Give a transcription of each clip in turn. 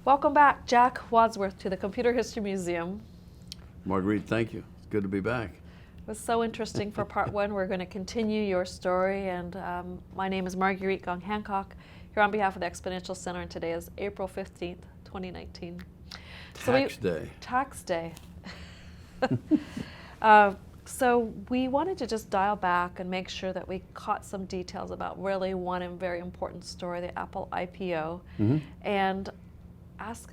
Welcome back, Jack Wadsworth, to the Computer History Museum. Marguerite, thank you. It's good to be back. It was so interesting for part one. We're going to continue your story, and my name is Marguerite Gong Hancock, here on behalf of the Exponential Center, and today is April 15th, 2019. Tax day. Tax day. So we wanted to just dial back and make sure that we caught some details about really one and very important story, the Apple IPO, and ask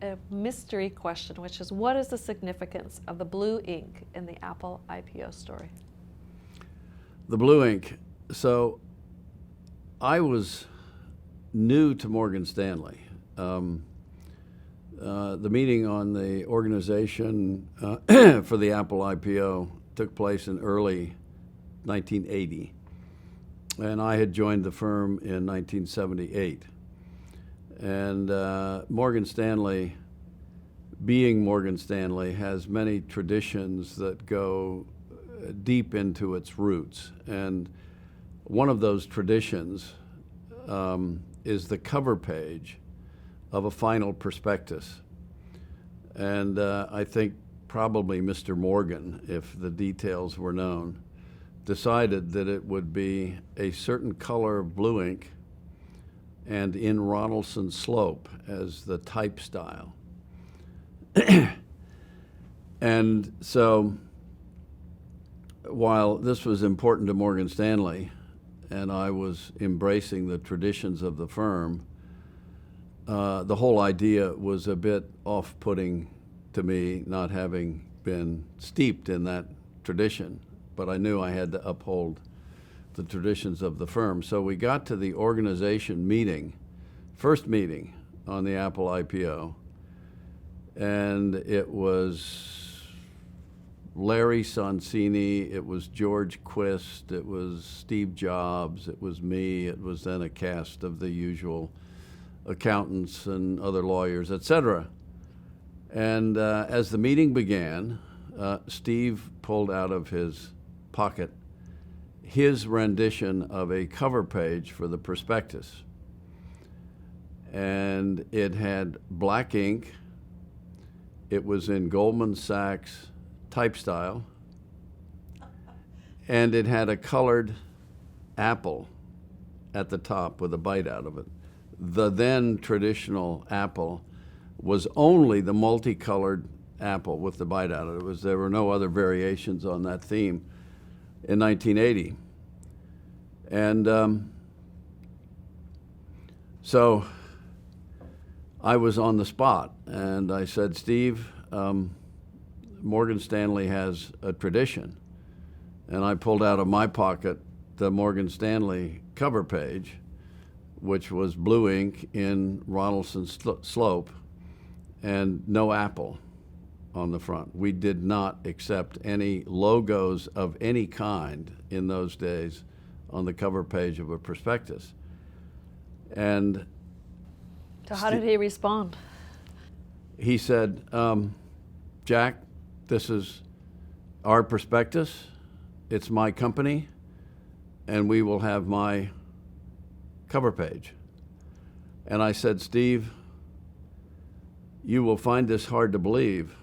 a mystery question, which is, what is the significance of the blue ink in the Apple IPO story? The blue ink. So I was new to Morgan Stanley. The meeting on the organization for the Apple IPO took place in early 1980, and I had joined the firm in 1978. And Morgan Stanley, being Morgan Stanley, has many traditions that go deep into its roots. And one of those traditions is the cover page of a final prospectus. And I think probably Mr. Morgan, if the details were known, decided that it would be a certain color of blue ink and in Ronaldson slope as the type style. And so while this was important to Morgan Stanley, and I was embracing the traditions of the firm, the whole idea was a bit off-putting to me, not having been steeped in that tradition, but I knew I had to uphold the traditions of the firm. So we got to the organization meeting, first meeting on the Apple IPO, and it was Larry Sonsini, it was George Quist, it was Steve Jobs, it was me, it was then a cast of the usual accountants and other lawyers, etc. And as the meeting began, Steve pulled out of his pocket his rendition of a cover page for the prospectus. And it had black ink. It was in Goldman Sachs type style. And it had a colored apple at the top with a bite out of it. The then traditional apple was only the multicolored apple with the bite out of it. There were no other variations on that theme in 1980. And so I was on the spot, and I said, Steve, Morgan Stanley has a tradition. And I pulled out of my pocket the Morgan Stanley cover page, which was blue ink in Ronaldson slope and no apple on the front. We did not accept any logos of any kind in those days on the cover page of a prospectus. And so how did he respond? He said, Jack, this is our prospectus. It's my company, and we will have my cover page. And I said, Steve, you will find this hard to believe,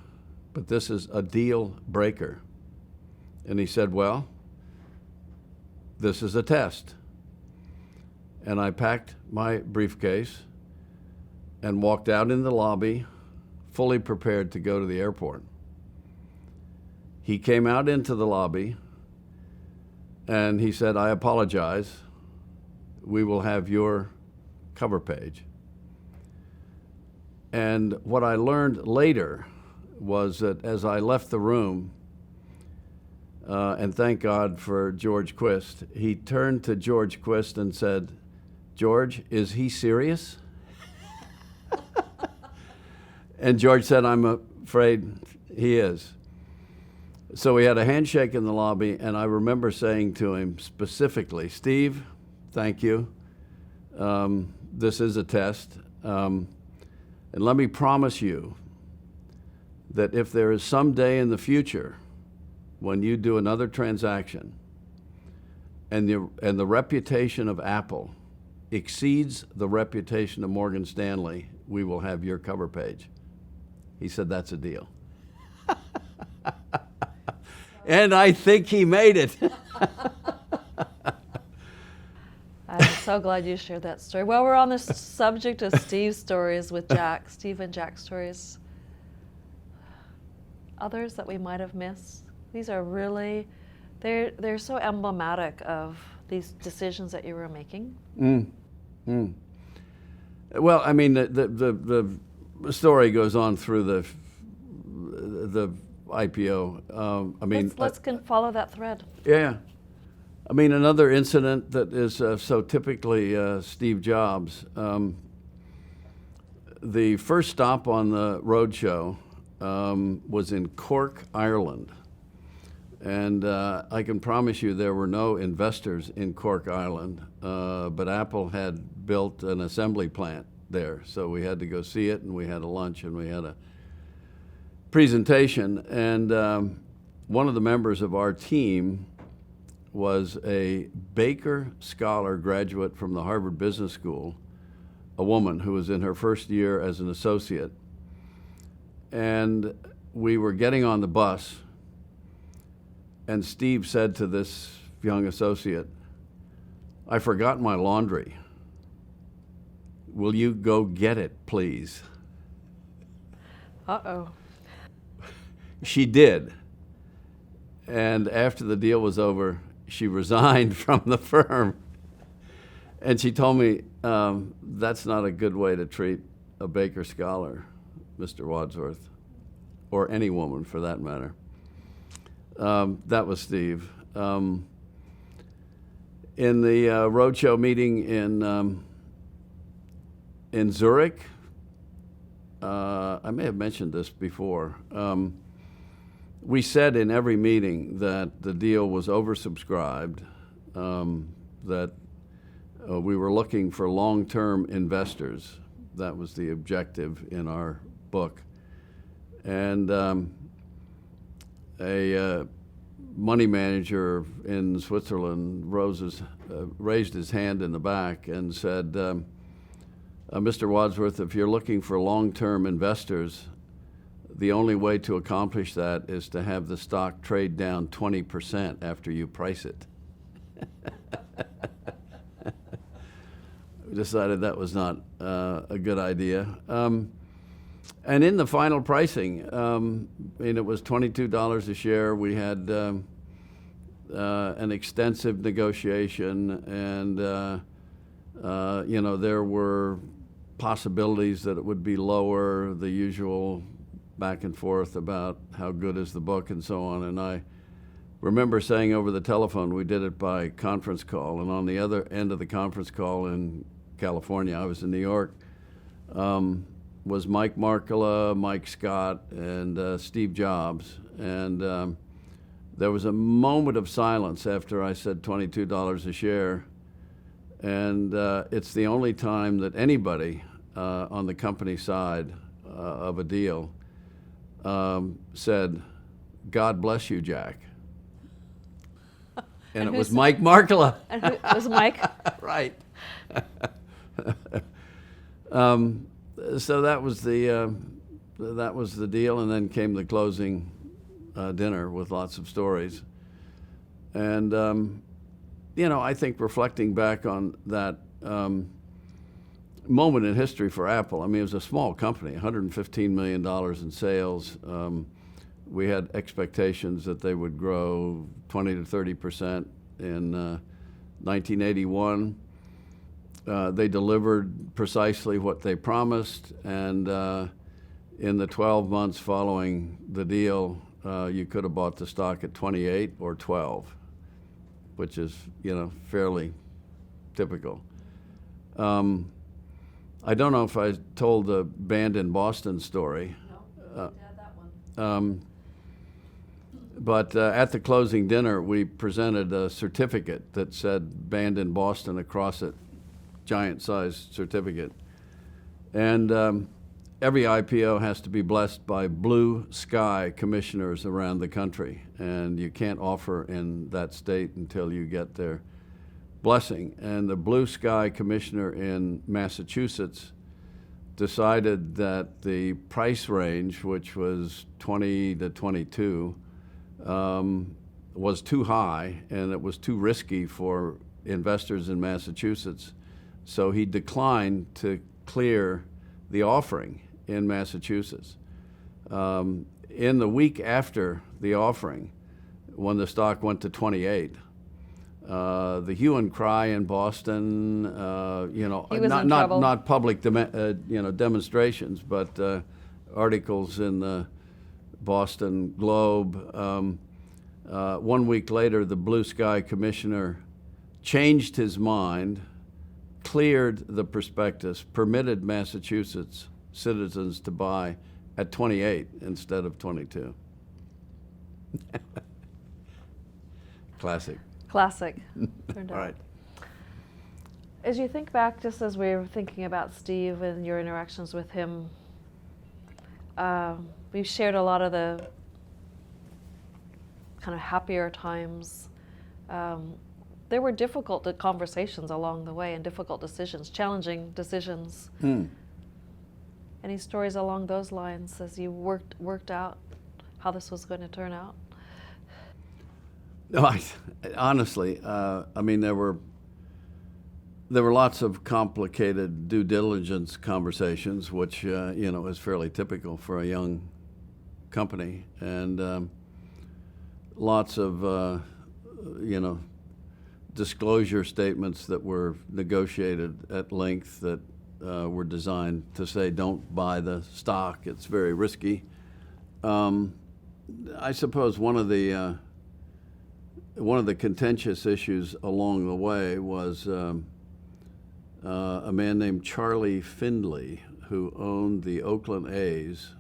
but this is a deal breaker. And he said, well, this is a test. And I packed my briefcase and walked out in the lobby, fully prepared to go to the airport. He came out into the lobby and he said, I apologize. We will have your cover page. And what I learned later was that as I left the room, and thank God for George Quist, he turned to George Quist and said, George, is he serious? And George said, I'm afraid he is. So we had a handshake in the lobby, and I remember saying to him specifically, Steve, thank you. This is a test. And let me promise you that if there is some day in the future when you do another transaction and the reputation of Apple exceeds the reputation of Morgan Stanley we will have your cover page. He said, that's a deal. And I think he made it. I'm so glad you shared that story. Well, we're on the subject of Steve's stories with Jack, Steve and Jack's stories. Others that we might have missed. These are really, they're so emblematic of these decisions that you were making. Well, I mean, the story goes on through the IPO. I mean, let's follow that thread. Yeah. I mean, another incident that is so typically Steve Jobs. The first stop on the roadshow was in Cork, Ireland. And I can promise you there were no investors in Cork, Ireland, but Apple had built an assembly plant there. So we had to go see it, and we had a lunch, and we had a presentation. And one of the members of our team was a Baker Scholar graduate from the Harvard Business School, a woman who was in her first year as an associate. And we were getting on the bus, and Steve said to this young associate, "I forgot my laundry. Will you go get it, please?" Uh-oh. She did. And after the deal was over, she resigned from the firm. And she told me, that's not a good way to treat a Baker Scholar, Mr. Wadsworth, or any woman for that matter. That was Steve. In the roadshow meeting in Zurich, I may have mentioned this before, we said in every meeting that the deal was oversubscribed, that we were looking for long-term investors. That was the objective in our book. And a money manager in Switzerland raised his hand in the back and said, Mr. Wadsworth, if you're looking for long-term investors, the only way to accomplish that is to have the stock trade down 20% after you price it. We decided that was not a good idea. And in the final pricing, it was $22 a share. We had an extensive negotiation, and there were possibilities that it would be lower, the usual back and forth about how good is the book and so on. And I remember saying over the telephone, we did it by conference call, and on the other end of the conference call in California, I was in New York, was Mike Markkula, Mike Scott, and Steve Jobs. And there was a moment of silence after I said $22 a share. And it's the only time that anybody on the company side of a deal said, "God bless you, Jack." And it was Mike Markkula. And who was Mike? Right. So that was the deal, and then came the closing dinner with lots of stories. And I think reflecting back on that moment in history for Apple, I mean, it was a small company, $115 million in sales. We had expectations that they would grow 20 to 30% in 1981. They delivered precisely what they promised, and in the 12 months following the deal, you could have bought the stock at 28 or 12, which is, fairly typical. I don't know if I told the Band in Boston story. No, you had that one. But at the closing dinner, we presented a certificate that said Band in Boston across it, giant-sized certificate. And every IPO has to be blessed by blue sky commissioners around the country, and you can't offer in that state until you get their blessing. And the blue sky commissioner in Massachusetts decided that the price range, which was 20 to 22, was too high and it was too risky for investors in Massachusetts. So he declined to clear the offering in Massachusetts. In the week after the offering, when the stock went to 28, the hue and cry in Boston, not public demonstrations, but articles in the Boston Globe. 1 week later, the Blue Sky Commissioner changed his mind, cleared the prospectus, permitted Massachusetts citizens to buy at 28 instead of 22. Classic. Classic. Turned out. Right. As you think back, just as we were thinking about Steve and your interactions with him, we've shared a lot of the kind of happier times. There were difficult conversations along the way and difficult decisions, challenging decisions. Any stories along those lines as you worked out how this was going to turn out? No, honestly, I mean, there were lots of complicated due diligence conversations, which is fairly typical for a young company, and lots of disclosure statements that were negotiated at length that were designed to say, don't buy the stock, it's very risky. I suppose one of the contentious issues along the way was a man named Charlie Findley, who owned the Oakland A's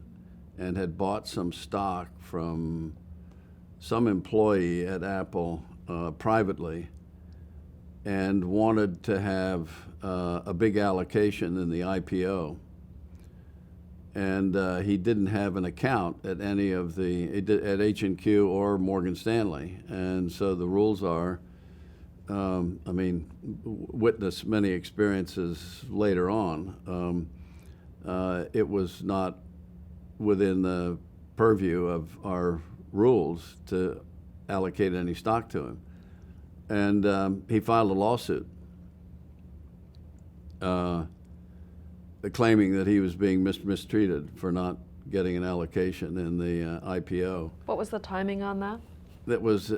and had bought some stock from some employee at Apple privately, and wanted to have a big allocation in the IPO. And he didn't have an account at any of at H&Q or Morgan Stanley. And so the rules are, witness many experiences later on, it was not within the purview of our rules to allocate any stock to him. And he filed a lawsuit claiming that he was being mistreated for not getting an allocation in the IPO. What was the timing on that? That was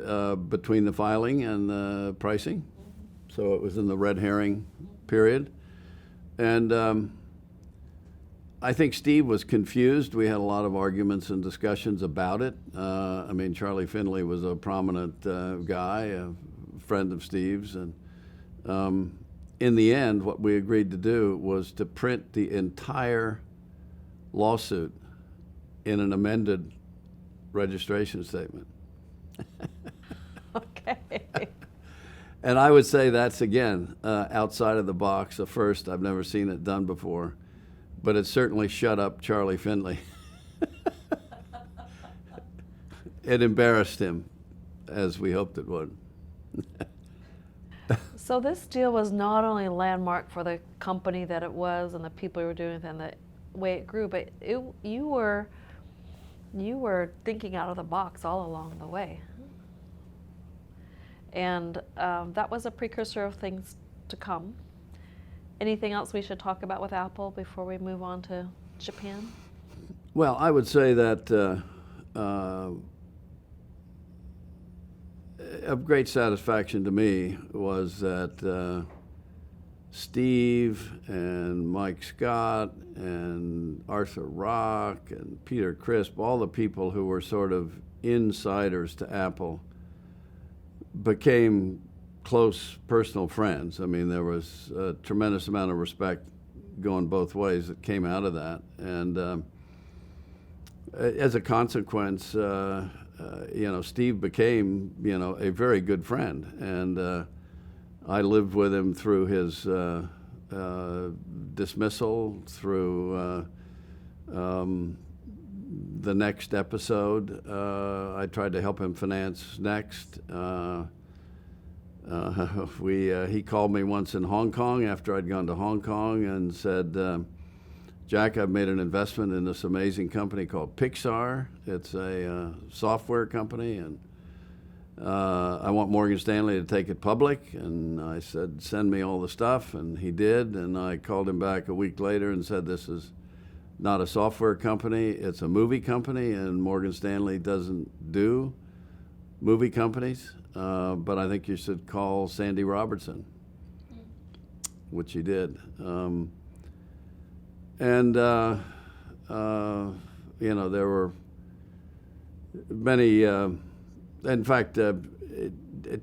between the filing and the pricing. So it was in the red herring period. And I think Steve was confused. We had a lot of arguments and discussions about it. Charlie Findley was a prominent guy, a friend of Steve's. And in the end, what we agreed to do was to print the entire lawsuit in an amended registration statement. Okay. And I would say that's, again, outside of the box, a first. I've never seen it done before. But it certainly shut up Charlie Findley. It embarrassed him, as we hoped it would. So this deal was not only a landmark for the company that it was and the people you were doing it and the way it grew, but you were thinking out of the box all along the way. And that was a precursor of things to come. Anything else we should talk about with Apple before we move on to Japan? Well, I would say that of great satisfaction to me was that Steve and Mike Scott and Arthur Rock and Peter Crisp, all the people who were sort of insiders to Apple, became close personal friends. I mean, there was a tremendous amount of respect going both ways that came out of that. And as a consequence, Steve became, a very good friend. And I lived with him through his dismissal, through the next episode. I tried to help him finance Next. He called me once in Hong Kong after I'd gone to Hong Kong and said, Jack, I've made an investment in this amazing company called Pixar. It's a software company, and I want Morgan Stanley to take it public. And I said, send me all the stuff, and he did. And I called him back a week later and said, this is not a software company, it's a movie company, and Morgan Stanley doesn't do movie companies, but I think you should call Sandy Robertson, which he did. There were many, in fact,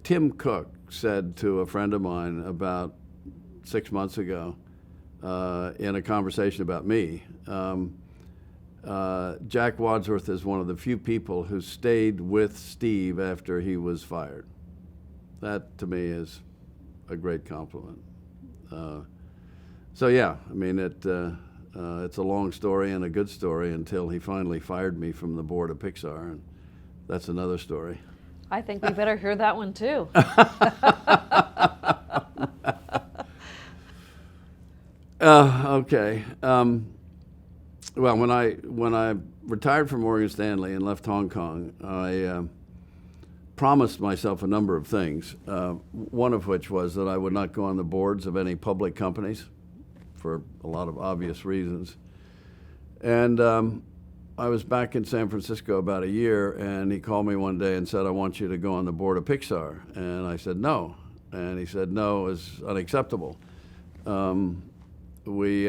Tim Cook said to a friend of mine about 6 months ago in a conversation about me, Jack Wadsworth is one of the few people who stayed with Steve after he was fired. That, to me, is a great compliment. So yeah, I mean, it's a long story and a good story until he finally fired me from the board of Pixar, and that's another story. I think we better hear that one too. Okay. Well, when I retired from Morgan Stanley and left Hong Kong, I promised myself a number of things. One of which was that I would not go on the boards of any public companies, for a lot of obvious reasons. And I was back in San Francisco about a year, and he called me one day and said, I want you to go on the board of Pixar. And I said, no. And he said, no is unacceptable. We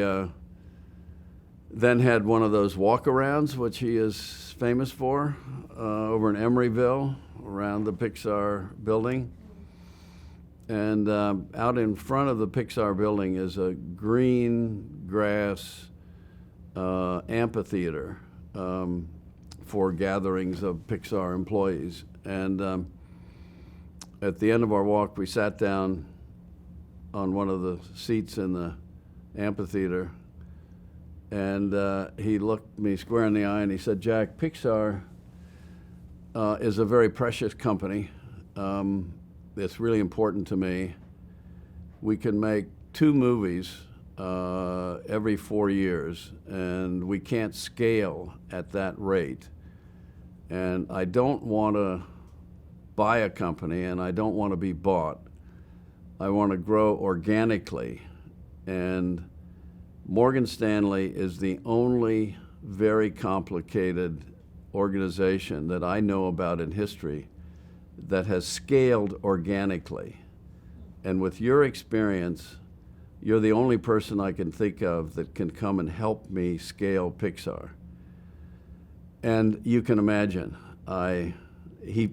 then had one of those walk-arounds, which he is famous for, over in Emeryville, around the Pixar building. And out in front of the Pixar building is a green grass amphitheater for gatherings of Pixar employees. And at the end of our walk, we sat down on one of the seats in the amphitheater, and he looked me square in the eye and he said, Jack, Pixar is a very precious company. It's really important to me. We can make 2 movies every 4 years, and we can't scale at that rate. And I don't want to buy a company, and I don't want to be bought. I want to grow organically. And Morgan Stanley is the only very complicated organization that I know about in history that has scaled organically. And with your experience, you're the only person I can think of that can come and help me scale Pixar. And you can imagine, he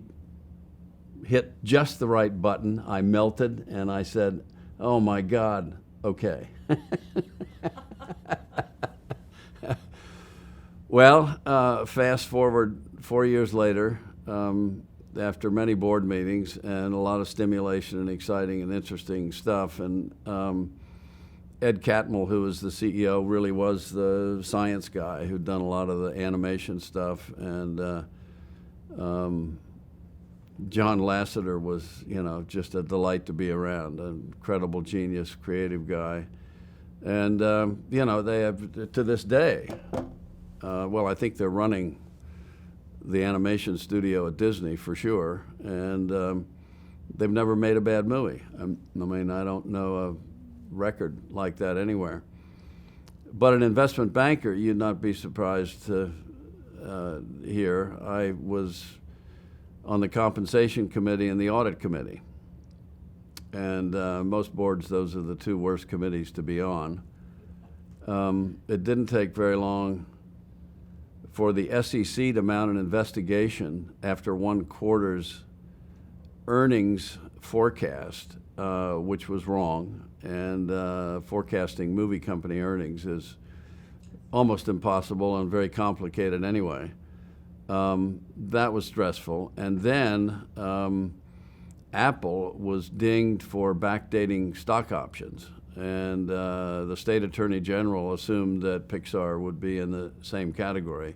hit just the right button. I melted, and I said, oh my God, okay. Well, fast forward 4 years later, after many board meetings and a lot of stimulation and exciting and interesting stuff, and Ed Catmull, who was the CEO, really was the science guy who'd done a lot of the animation stuff, and John Lasseter was, just a delight to be around, an incredible genius, creative guy. And, they have, to this day, I think they're running the animation studio at Disney for sure, and they've never made a bad movie. I don't know a record like that anywhere. But an investment banker, you'd not be surprised to hear, I was on the compensation committee and the audit committee. And most boards, those are the 2 worst committees to be on. It didn't take very long for the SEC to mount an investigation after 1 quarter's earnings forecast, which was wrong. And forecasting movie company earnings is almost impossible and very complicated anyway. That was stressful. And then Apple was dinged for backdating stock options. And the state attorney general assumed that Pixar would be in the same category.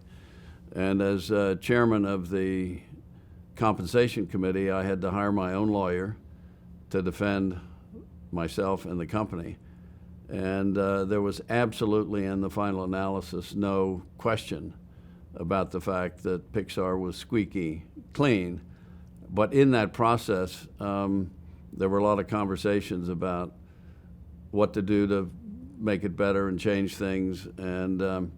And as chairman of the compensation committee, I had to hire my own lawyer to defend myself and the company. And there was absolutely, in the final analysis, no question about the fact that Pixar was squeaky clean. But in that process, there were a lot of conversations about what to do to make it better and change things. And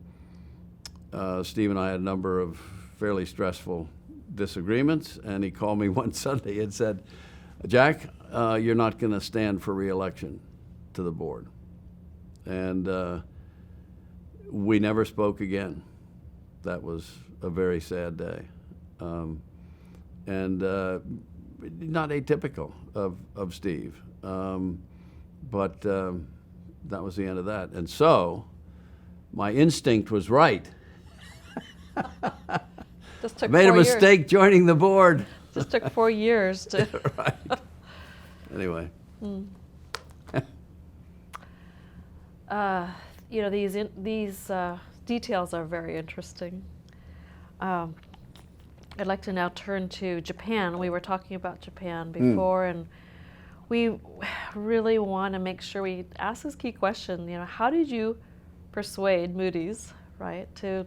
Steve and I had a number of fairly stressful disagreements. And he called me one Sunday and said, "Jack, you're not going to stand for re-election to the board." And we never spoke again. That was a very sad day. And not atypical of Steve. But that was the end of that. And so my instinct was right. Just took Made a 4 years. mistake joining the board. Just took 4 years to. Right. Anyway. You know, these details are very interesting. I'd like to now turn to Japan. We were talking about Japan before, and we really want to make sure we ask this key question. You know, how did you persuade Moody's, right, to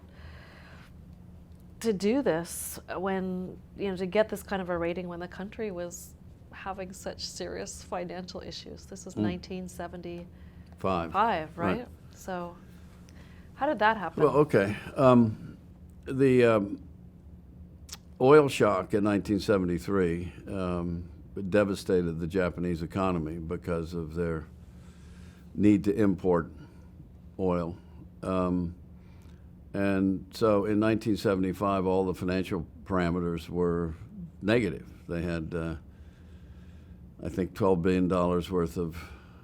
do this when, you know, to get this kind of a rating when the country was having such serious financial issues? This was 1975, right? So how did that happen? Well, okay. The oil shock in 1973 devastated the Japanese economy because of their need to import oil. And so in 1975, all the financial parameters were negative. They had, I think, $12 billion worth of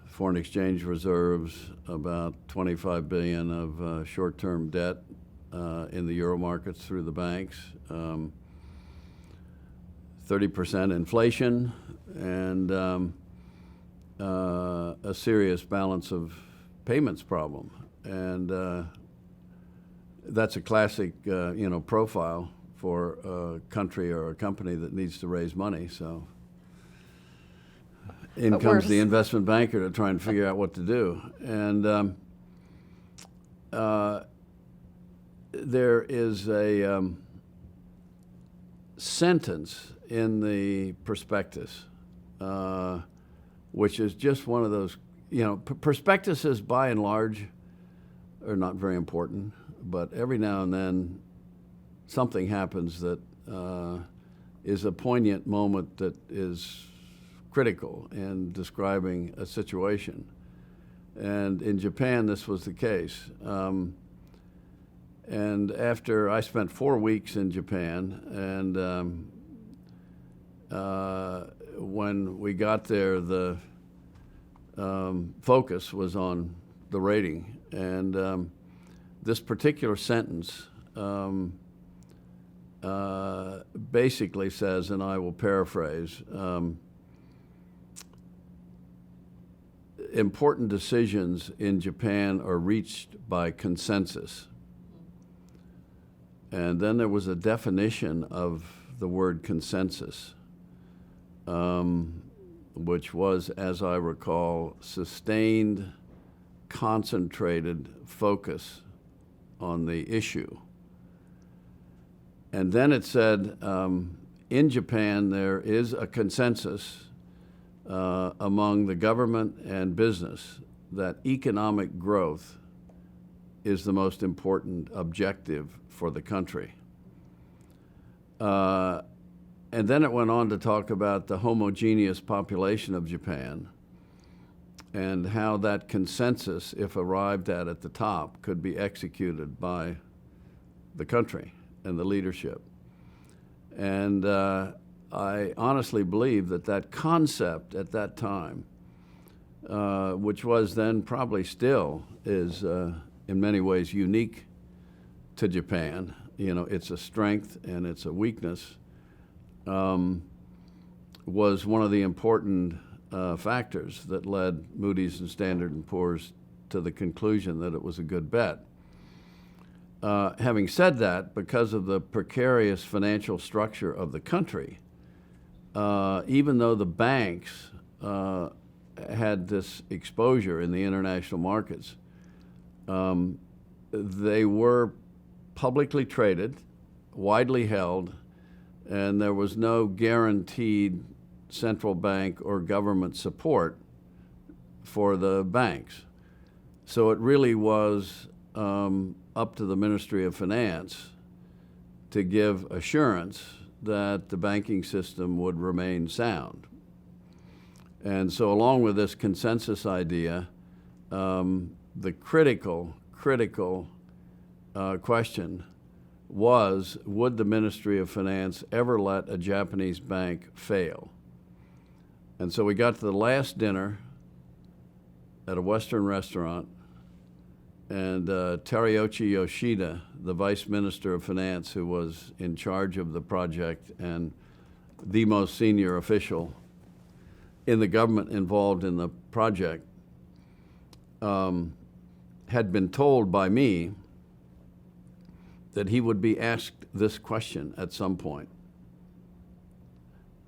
foreign exchange reserves, about $25 billion of short-term debt in the euro markets through the banks, 30% inflation, and a serious balance of payments problem. And that's a classic, you know, profile for a country or a company that needs to raise money. So in comes the investment banker to try and figure out what to do. And there is a sentence in the prospectus, which is just one of those, you know, prospectuses by and large are not very important, but every now and then something happens that is a poignant moment that is critical in describing a situation. And in Japan, this was the case. And after I spent 4 weeks in Japan, and when we got there, the focus was on the rating. And this particular sentence basically says, and I will paraphrase, important decisions in Japan are reached by consensus. And then there was a definition of the word consensus, which was, as I recall, sustained, concentrated focus on the issue. And then it said, in Japan, there is a consensus among the government and business that economic growth is the most important objective for the country. And then it went on to talk about the homogeneous population of Japan and how that consensus, if arrived at the top, could be executed by the country and the leadership. And I honestly believe that that concept at that time, which was then probably still is in many ways unique to Japan, you know, it's a strength and it's a weakness, was one of the important factors that led Moody's and Standard & Poor's to the conclusion that it was a good bet. Having said that, because of the precarious financial structure of the country, even though the banks had this exposure in the international markets. They were publicly traded, widely held, and there was no guaranteed central bank or government support for the banks. So it really was up to the Ministry of Finance to give assurance that the banking system would remain sound. And so along with this consensus idea, the critical question was, would the Ministry of Finance ever let a Japanese bank fail? And so we got to the last dinner at a Western restaurant, and Teruyoshi Yoshida, the Vice Minister of Finance who was in charge of the project and the most senior official in the government involved in the project, had been told by me that he would be asked this question at some point,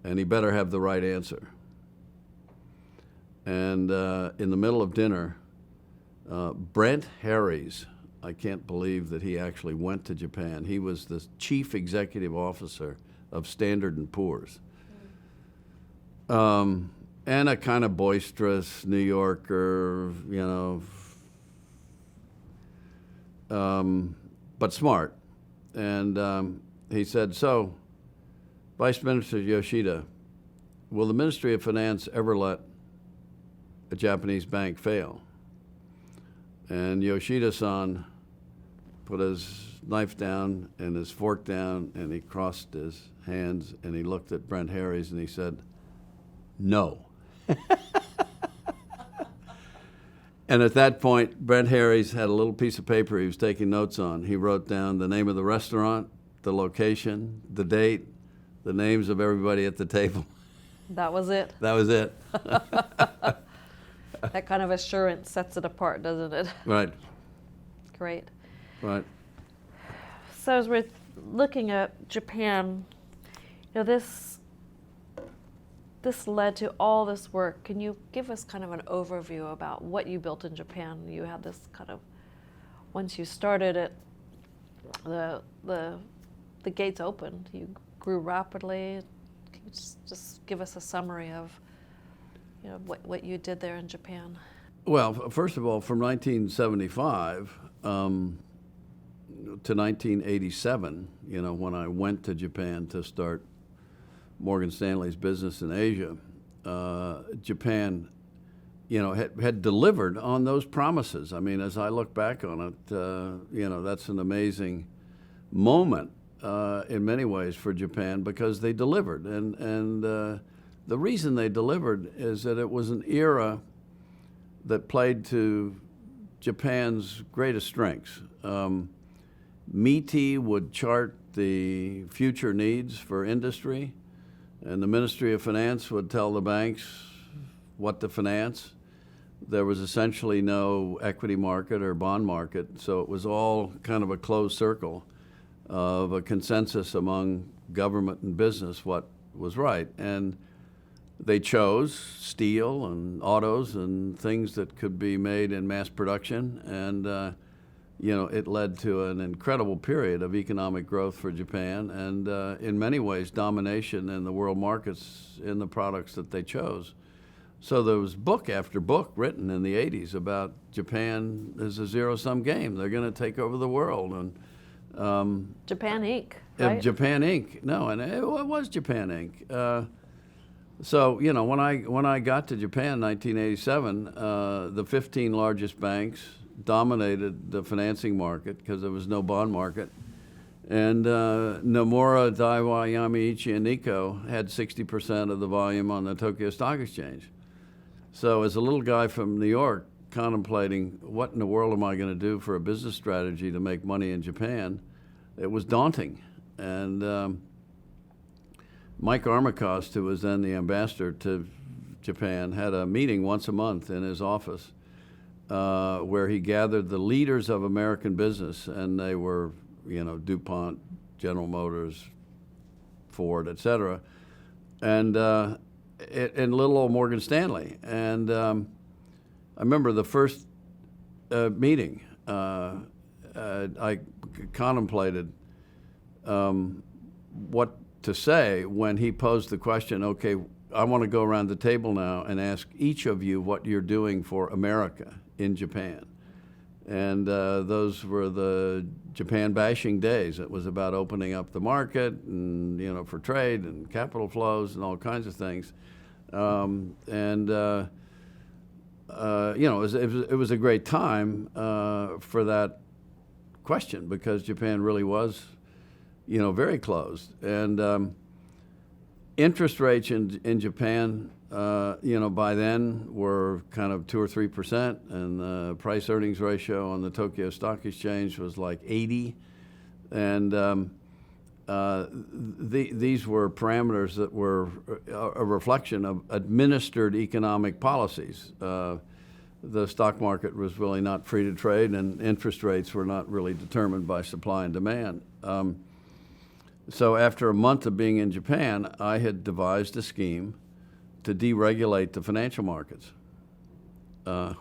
and he better have the right answer. And in the middle of dinner, Brent Harries, I can't believe that he actually went to Japan. He was the chief executive officer of Standard & Poor's. And a kind of boisterous New Yorker, but smart. And he said, so, Vice Minister Yoshida, will the Ministry of Finance ever let a Japanese bank fail? And Yoshida-san put his knife down and his fork down, and he crossed his hands, and he looked at Brent Harries, and he said, no. And at that point, Brent Harries had a little piece of paper he was taking notes on. He wrote down the name of the restaurant, the location, the date, the names of everybody at the table. That was it. That was it. That kind of assurance sets it apart, doesn't it? Right. Great. Right. So as we're looking at Japan, this led to all this work. Can you give us kind of an overview about what you built in Japan? You had this kind of, once you started it, the gates opened. You grew rapidly. Can you just give us a summary of what you did there in Japan? Well, first of all, from 1975 to 1987, when I went to Japan to start Morgan Stanley's business in Asia, Japan, had delivered on those promises. I mean, as I look back on it, that's an amazing moment in many ways for Japan because they delivered. And the reason they delivered is that it was an era that played to Japan's greatest strengths. MITI would chart the future needs for industry, and the Ministry of Finance would tell the banks what to finance. There was essentially no equity market or bond market, so it was all kind of a closed circle of a consensus among government and business what was right. And they chose steel and autos and things that could be made in mass production, and it led to an incredible period of economic growth for Japan, and in many ways domination in the world markets in the products that they chose. So there was book after book written in the 80s about Japan as a zero-sum game. They're going to take over the world. And Japan Inc., right? Japan Inc. No, and it was Japan Inc. So, when I got to Japan in 1987, the 15 largest banks dominated the financing market because there was no bond market. And Nomura, Daiwa, Yamaichi, and Nikko had 60% of the volume on the Tokyo Stock Exchange. So as a little guy from New York contemplating what in the world am I going to do for a business strategy to make money in Japan, it was daunting. And Mike Armacost, who was then the ambassador to Japan, had a meeting once a month in his office where he gathered the leaders of American business, and they were, DuPont, General Motors, Ford, et cetera. And in little old Morgan Stanley. And I remember the first meeting, I contemplated what to say when he posed the question, okay, I want to go around the table now and ask each of you what you're doing for America in Japan. And those were the Japan bashing days. It was about opening up the market and, for trade and capital flows and all kinds of things. It was a great time for that question, because Japan really was, very closed. And interest rates in Japan, by then were kind of 2 or 3%, and the price earnings ratio on the Tokyo Stock Exchange was like 80. And these were parameters that were a reflection of administered economic policies. The stock market was really not free to trade, and interest rates were not really determined by supply and demand. So after a month of being in Japan, I had devised a scheme to deregulate the financial markets. I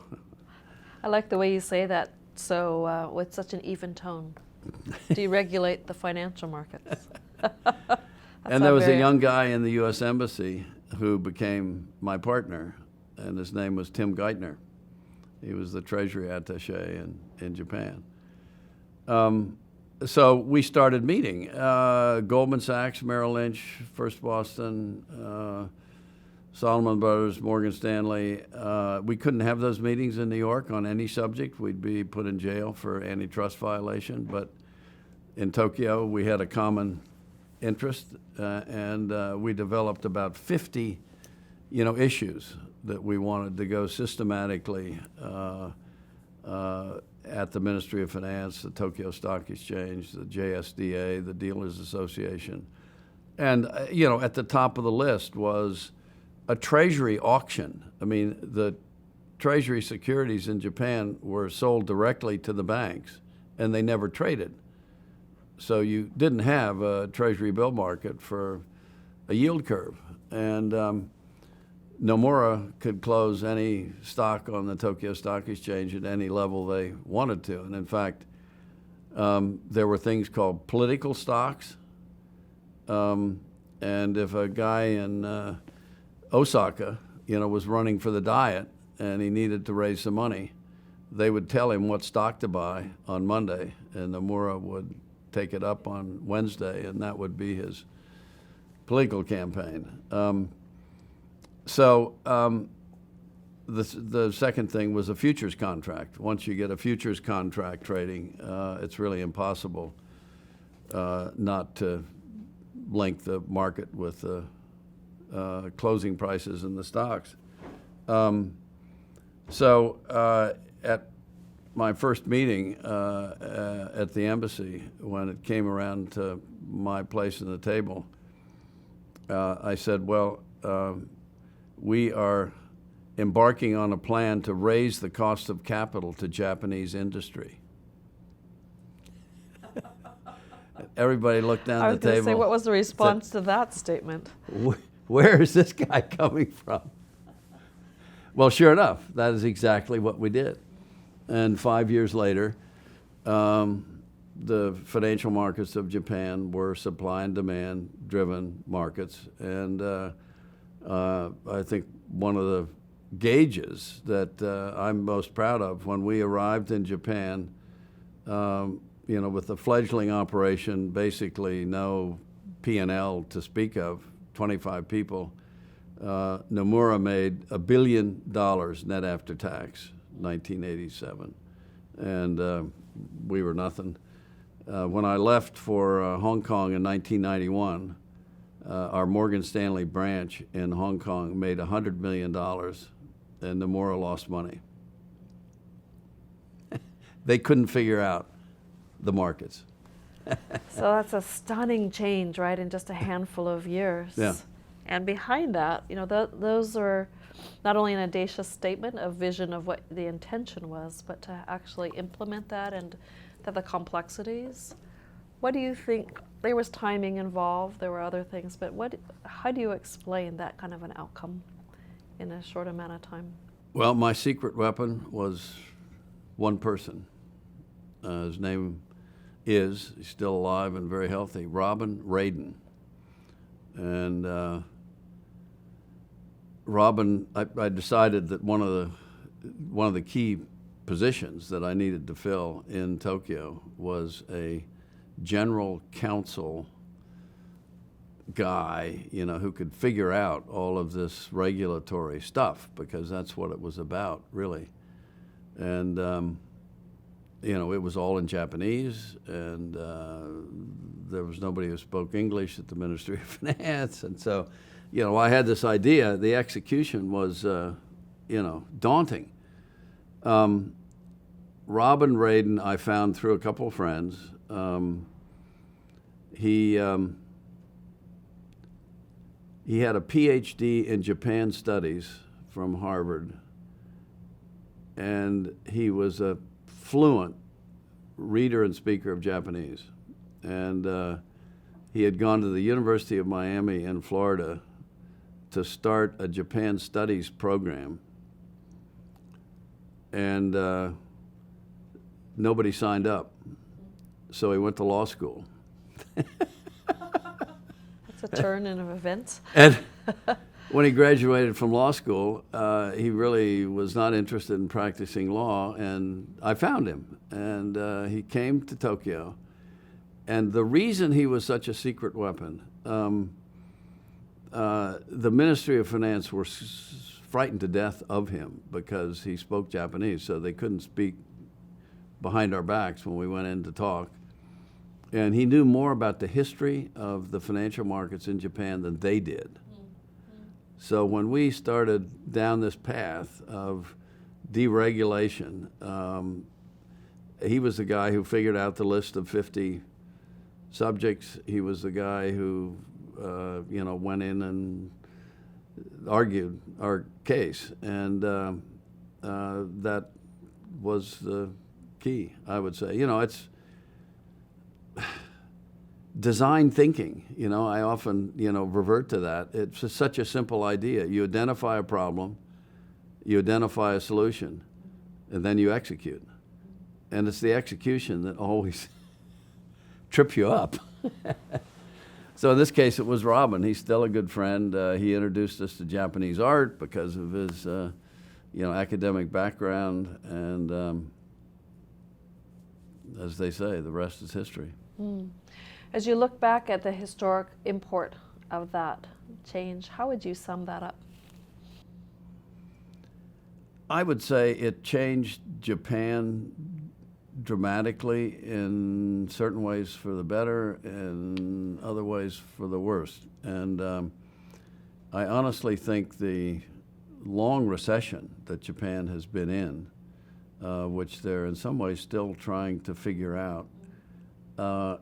like the way you say that, so with such an even tone. Deregulate the financial markets. And there was a young guy in the U.S. Embassy who became my partner, and his name was Tim Geithner. He was the Treasury attaché in Japan. So we started meeting. Goldman Sachs, Merrill Lynch, First Boston, Salomon Brothers, Morgan Stanley. We couldn't have those meetings in New York on any subject. We'd be put in jail for antitrust violation. But in Tokyo, we had a common interest, and we developed about 50, issues that we wanted to go systematically at the Ministry of Finance, the Tokyo Stock Exchange, the JSDA, the Dealers Association. And, at the top of the list was a Treasury auction. I mean, the Treasury securities in Japan were sold directly to the banks, and they never traded. So you didn't have a Treasury bill market for a yield curve. And Nomura could close any stock on the Tokyo Stock Exchange at any level they wanted to. And in fact, there were things called political stocks. And if a guy in Osaka, was running for the Diet and he needed to raise some money, they would tell him what stock to buy on Monday, and Nomura would take it up on Wednesday, and that would be his political campaign. The second thing was a futures contract. Once you get a futures contract trading, it's really impossible not to link the market with the closing prices in the stocks. At my first meeting at the embassy, when it came around to my place in the table, I said, well, we are embarking on a plan to raise the cost of capital to Japanese industry. Everybody looked down the table. I was going to say, what was the response to that statement? Where is this guy coming from? Well, sure enough, that is exactly what we did. And 5 years later, the financial markets of Japan were supply and demand driven markets. And I think one of the gauges that I'm most proud of, when we arrived in Japan, with the fledgling operation, basically no P&L to speak of, 25 people, Nomura made $1 billion net after tax, 1987. And we were nothing. When I left for Hong Kong in 1991, our Morgan Stanley branch in Hong Kong made $100 million, and Nomura lost money. They couldn't figure out the markets. So that's a stunning change, right, in just a handful of years. Yeah. And behind that, those are not only an audacious statement, a vision of what the intention was, but to actually implement that and the complexities. What do you think there was timing involved, there were other things, but how do you explain that kind of an outcome in a short amount of time? Well, my secret weapon was one person. His name is, he's still alive and very healthy, Robin Radin. And Robin, I decided that one of the key positions that I needed to fill in Tokyo was a general counsel guy, who could figure out all of this regulatory stuff, because that's what it was about, really. And it was all in Japanese, and there was nobody who spoke English at the Ministry of Finance, and so, I had this idea. The execution was, daunting. Robin Radin, I found through a couple of friends. He had a PhD in Japan studies from Harvard, and he was a fluent reader and speaker of Japanese. And he had gone to the University of Miami in Florida to start a Japan studies program. And nobody signed up. So he went to law school. That's a turn in events. And when he graduated from law school, he really was not interested in practicing law, and I found him. And he came to Tokyo. And the reason he was such a secret weapon, the Ministry of Finance were frightened to death of him because he spoke Japanese, so they couldn't speak behind our backs when we went in to talk. And he knew more about the history of the financial markets in Japan than they did. So when we started down this path of deregulation, he was the guy who figured out the list of 50 subjects. He was the guy who, went in and argued our case. And that was the key, I would say. It's design thinking. I often, revert to that. It's just such a simple idea. You identify a problem, you identify a solution, and then you execute. And it's the execution that always trips you up. So in this case, it was Robin. He's still a good friend. He introduced us to Japanese art because of his, academic background. And as they say, the rest is history. As you look back at the historic import of that change, how would you sum that up? I would say it changed Japan dramatically, in certain ways for the better, in other ways for the worse. And I honestly think the long recession that Japan has been in, which they're in some ways still trying to figure out,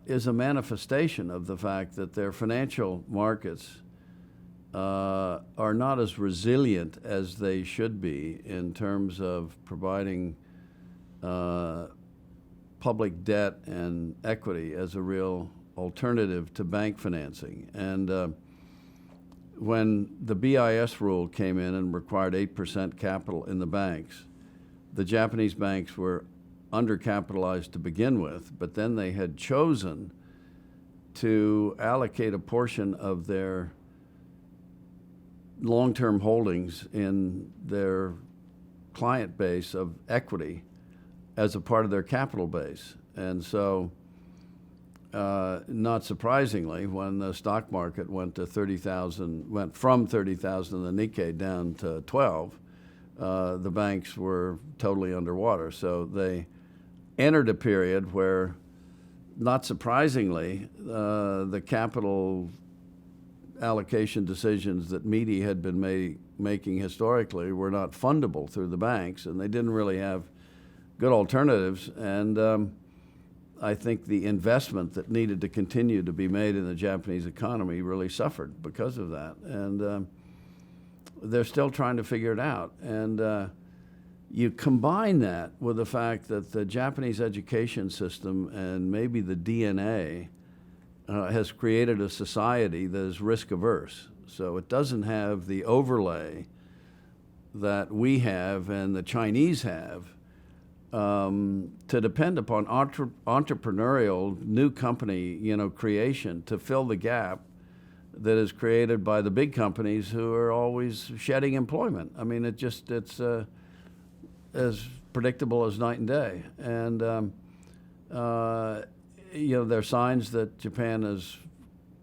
is a manifestation of the fact that their financial markets are not as resilient as they should be in terms of providing public debt and equity as a real alternative to bank financing. And when the BIS rule came in and required 8% capital in the banks, the Japanese banks were undercapitalized to begin with, but then they had chosen to allocate a portion of their long-term holdings in their client base of equity as a part of their capital base. And so, not surprisingly, when the stock market went to 30,000, went from 30,000 in the Nikkei down to 12, the banks were totally underwater. So they entered a period where, not surprisingly, the capital allocation decisions that MEDI had been making historically were not fundable through the banks, and they didn't really have good alternatives. And I think the investment that needed to continue to be made in the Japanese economy really suffered because of that. And they're still trying to figure it out. And you combine that with the fact that the Japanese education system and maybe the DNA has created a society that is risk averse. So it doesn't have the overlay that we have and the Chinese have to depend upon entrepreneurial new company, creation to fill the gap that is created by the big companies who are always shedding employment. I mean, it's as predictable as night and day. And there are signs that Japan is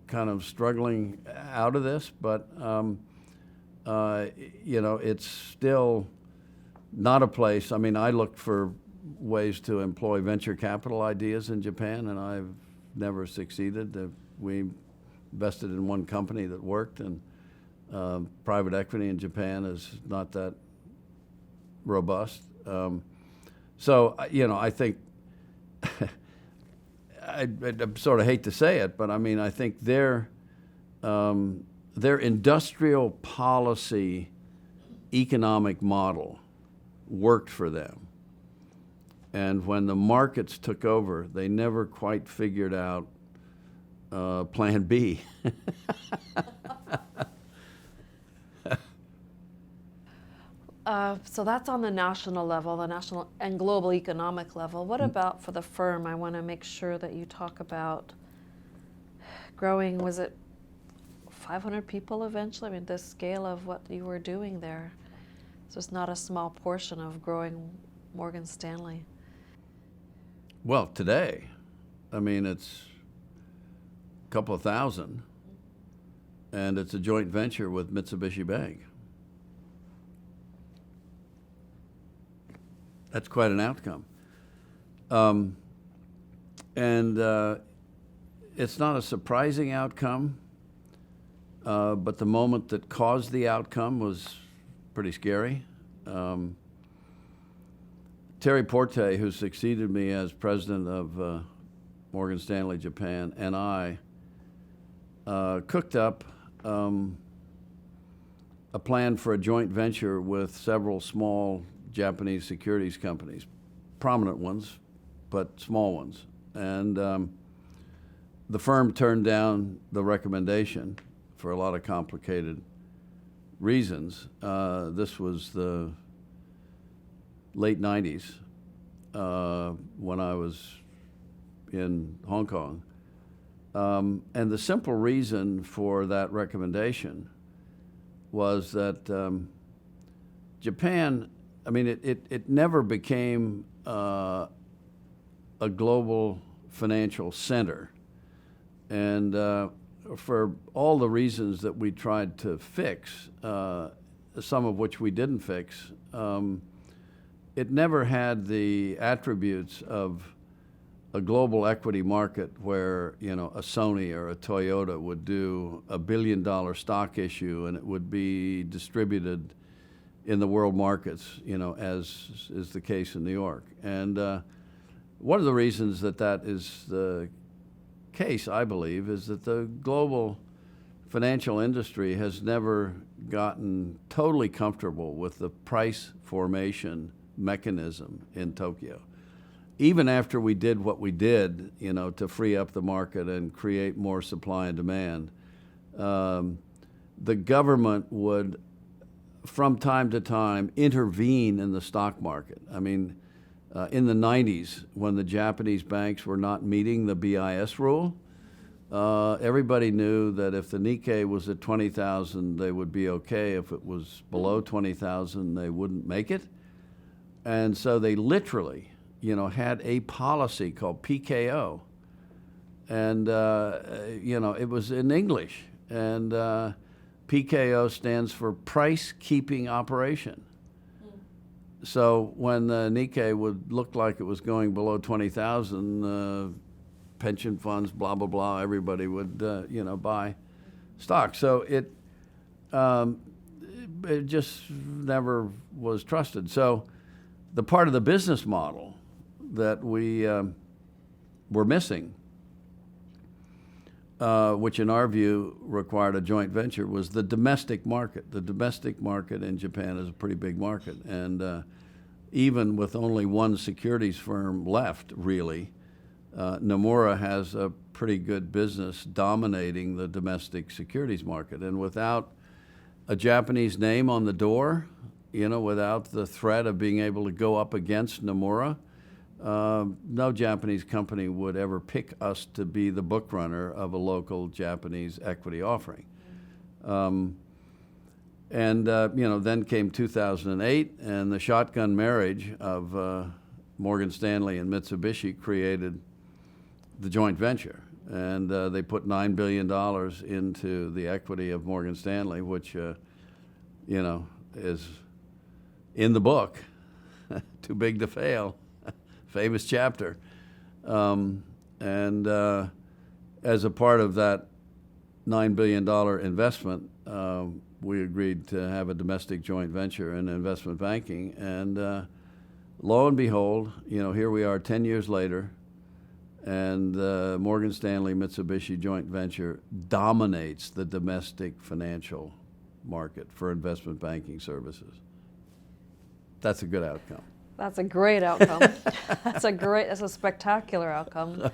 kind of struggling out of this, but it's still not a place. I mean, I looked for ways to employ venture capital ideas in Japan, and I've never succeeded. We invested in one company that worked, and private equity in Japan is not that robust. So, I think I sort of hate to say it, but I mean, I think their industrial policy economic model worked for them. And when the markets took over, they never quite figured out Plan B. So that's on the national level, the national and global economic level. What about for the firm? I want to make sure that you talk about growing. Was it 500 people eventually? I mean, the scale of what you were doing there. So it's not a small portion of growing Morgan Stanley. Well, today, I mean, it's a couple of thousand, and it's a joint venture with Mitsubishi Bank. That's quite an outcome. And it's not a surprising outcome, but the moment that caused the outcome was pretty scary. Terry Porte, who succeeded me as president of Morgan Stanley Japan, and I cooked up a plan for a joint venture with several small Japanese securities companies, prominent ones, but small ones. And the firm turned down the recommendation for a lot of complicated reasons. This was the late 90s when I was in Hong Kong. And the simple reason for that recommendation was that Japan, I mean, it never became a global financial center. And for all the reasons that we tried to fix, some of which we didn't fix, it never had the attributes of a global equity market where, a Sony or a Toyota would do $1 billion stock issue and it would be distributed in the world markets, as is the case in New York. And one of the reasons that is the case, I believe, is that the global financial industry has never gotten totally comfortable with the price formation mechanism in Tokyo. Even after we did what we did, to free up the market and create more supply and demand, the government would, from time to time, intervene in the stock market. I mean, in the 90s, when the Japanese banks were not meeting the BIS rule, everybody knew that if the Nikkei was at 20,000, they would be okay. If it was below 20,000, they wouldn't make it. And so they literally, had a policy called PKO. And, it was in English. And PKO stands for Price Keeping Operation. So when the Nikkei would look like it was going below 20,000, pension funds, blah, blah, blah, everybody would, buy stock. So it just never was trusted. So the part of the business model that we were missing, which in our view required a joint venture, was the domestic market. The domestic market in Japan is a pretty big market. And even with only one securities firm left, really, Nomura has a pretty good business dominating the domestic securities market. And without a Japanese name on the door, without the threat of being able to go up against Nomura, no Japanese company would ever pick us to be the book runner of a local Japanese equity offering. Then came 2008, and the shotgun marriage of Morgan Stanley and Mitsubishi created the joint venture. And they put $9 billion into the equity of Morgan Stanley, which, is in the book, Too Big to Fail, famous chapter. As a part of that $9 billion investment, we agreed to have a domestic joint venture in investment banking. And lo and behold, here we are 10 years later, and Morgan Stanley Mitsubishi joint venture dominates the domestic financial market for investment banking services. That's a good outcome. That's a great outcome. That's a spectacular outcome.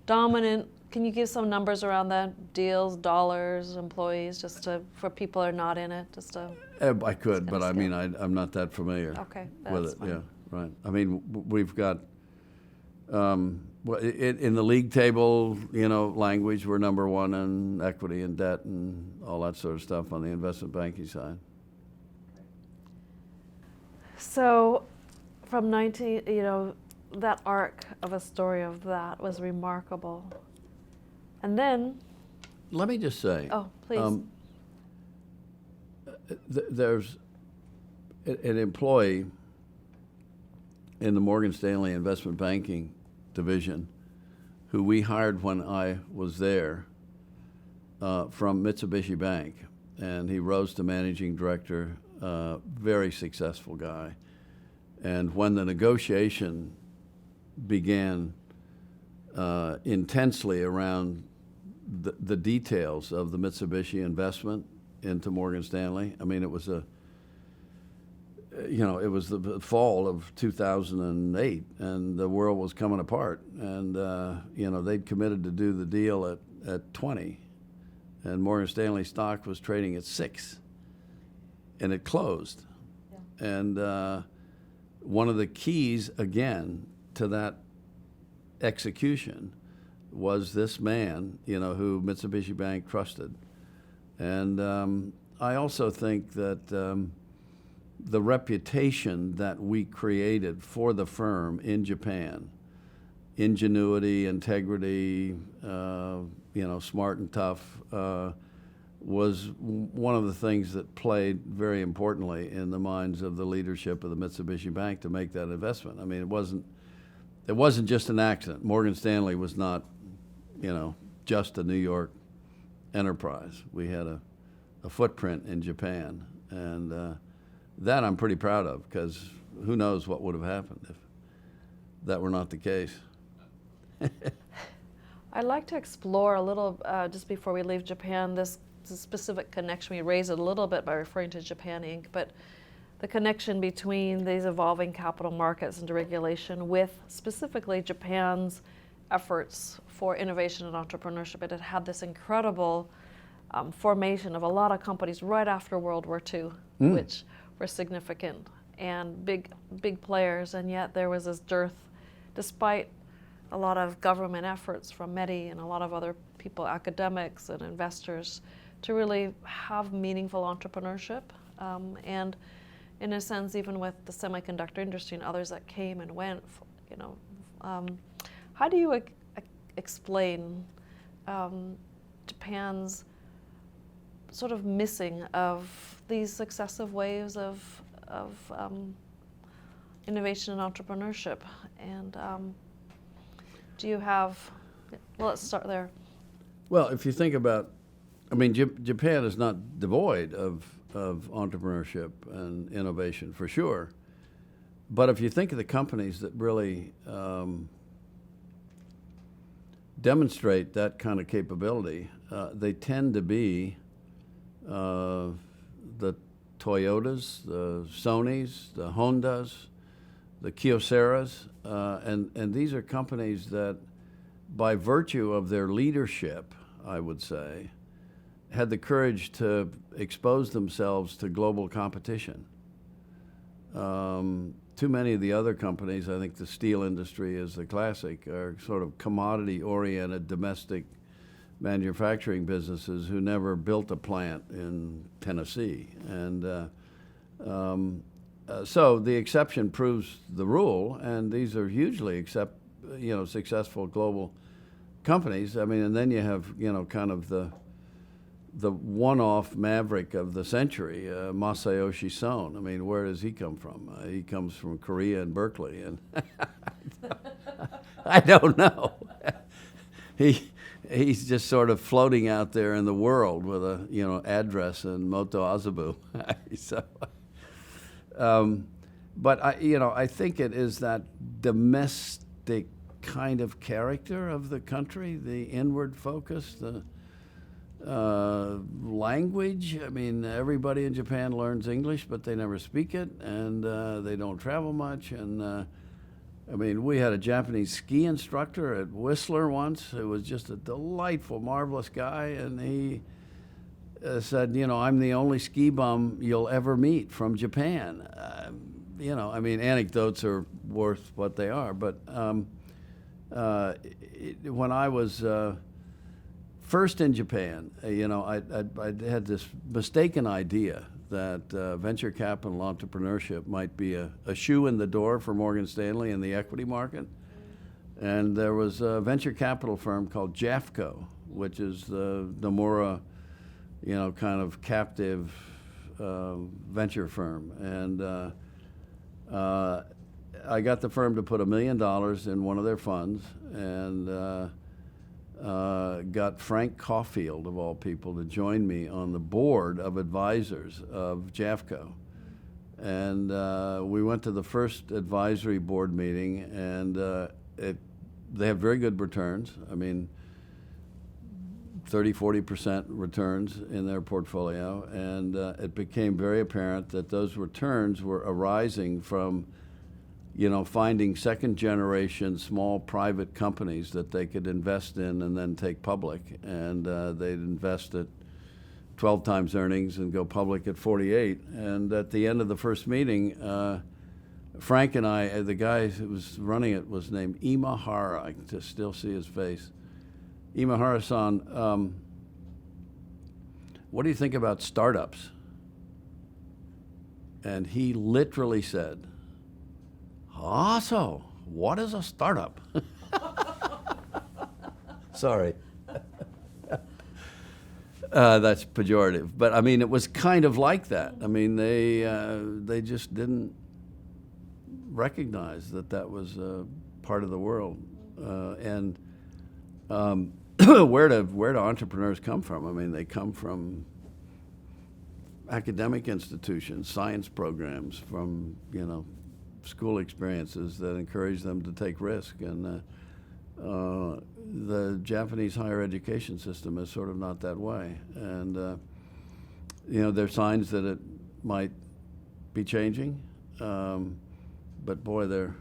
Dominant. Can you give some numbers around that? Deals, dollars, employees, for people who are not in it, I could, but I mean, I'm not that familiar. Okay, with that's it. fine. Yeah, right. I mean, we've got in the league table, language, we're number one in equity and debt and all that sort of stuff on the investment banking side. So, from that arc of a story of that was remarkable. And then, let me just say, oh, please. There's an employee in the Morgan Stanley investment banking division who we hired when I was there from Mitsubishi Bank, and he rose to managing director, very successful guy. And when the negotiation began intensely around the details of the Mitsubishi investment into Morgan Stanley, I mean, it was the fall of 2008, and the world was coming apart. And they'd committed to do the deal at 20, and Morgan Stanley stock was trading at 6, and it closed. Yeah. And one of the keys again to that execution was this man, who Mitsubishi Bank trusted. And I also think that the reputation that we created for the firm in Japan, ingenuity, integrity, smart and tough, was one of the things that played very importantly in the minds of the leadership of the Mitsubishi Bank to make that investment. I mean, it wasn't just an accident. Morgan Stanley was not, just a New York enterprise. We had a footprint in Japan, and that I'm pretty proud of, because who knows what would have happened if that were not the case. I'd like to explore a little, just before we leave Japan, this specific connection. We raised it a little bit by referring to Japan Inc., but the connection between these evolving capital markets and deregulation with specifically Japan's efforts for innovation and entrepreneurship. It had had this incredible formation of a lot of companies right after World War II, which were significant and big players, and yet there was this dearth, despite a lot of government efforts from METI and a lot of other people, academics and investors, to really have meaningful entrepreneurship. And in a sense, even with the semiconductor industry and others that came and went, how do you explain Japan's sort of missing of these successive waves of innovation and entrepreneurship? And do you have, well, let's start there. Well, if you think about, I mean, Japan is not devoid of entrepreneurship and innovation, for sure. But if you think of the companies that really demonstrate that kind of capability, they tend to be the Toyotas, the Sonys, the Hondas, the Kyoseras, and these are companies that by virtue of their leadership, I would say, had the courage to expose themselves to global competition. Too many of the other companies, I think the steel industry is the classic, are sort of commodity-oriented domestic manufacturing businesses who never built a plant in Tennessee. And so the exception proves the rule, and these are hugely successful global companies. I mean, and then you have, kind of the one-off maverick of the century, Masayoshi Son. I mean, where does he come from? He comes from Korea and Berkeley, and I don't know. He's just sort of floating out there in the world with a address in Moto Azabu. So, but I think it is that domestic kind of character of the country, the inward focus, the language. I mean, everybody in Japan learns English, but they never speak it, and they don't travel much. And I mean, we had a Japanese ski instructor at Whistler once who was just a delightful, marvelous guy, and he said, I'm the only ski bum you'll ever meet from Japan. I mean, anecdotes are worth what they are, but when I was first in Japan, I had this mistaken idea that venture capital entrepreneurship might be a shoe in the door for Morgan Stanley in the equity market. And there was a venture capital firm called JAFCO, which is the Nomura, kind of captive venture firm. And I got the firm to put $1 million in one of their funds, and got Frank Caulfield, of all people, to join me on the board of advisors of JAFCO. And we went to the first advisory board meeting, and they have very good returns. I mean, 30-40% returns in their portfolio, and it became very apparent that those returns were arising from finding second-generation small private companies that they could invest in and then take public. And they'd invest at 12 times earnings and go public at 48. And at the end of the first meeting, Frank and I, the guy who was running it was named Imahara. I can just still see his face. Imahara-san, what do you think about startups? And he literally said, so what is a startup? Sorry. That's pejorative. But I mean, it was kind of like that. I mean, they just didn't recognize that was part of the world. And where do entrepreneurs come from? I mean, they come from academic institutions, science programs, from, school experiences that encourage them to take risk. And the Japanese higher education system is sort of not that way. And, there are signs that it might be changing, but boy, they're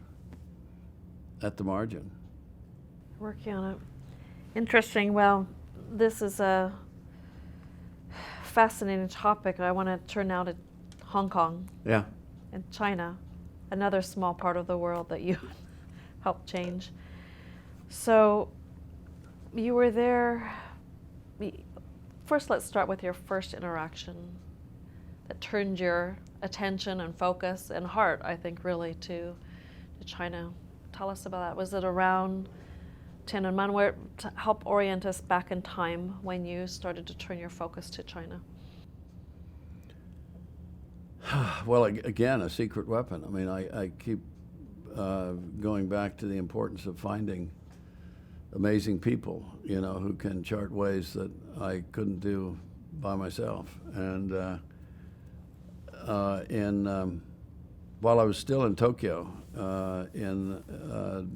at the margin. Working on it. Interesting. Well, this is a fascinating topic. I want to turn now to Hong Kong. Yeah. And China, another small part of the world that you helped change. So you were there. First, let's start with your first interaction that turned your attention and focus and heart, I think, really to China. Tell us about that. Was it around Tiananmen, where to help orient us back in time when you started to turn your focus to China? Well, again, a secret weapon. I mean, I keep going back to the importance of finding amazing people, who can chart ways that I couldn't do by myself. And while I was still in Tokyo in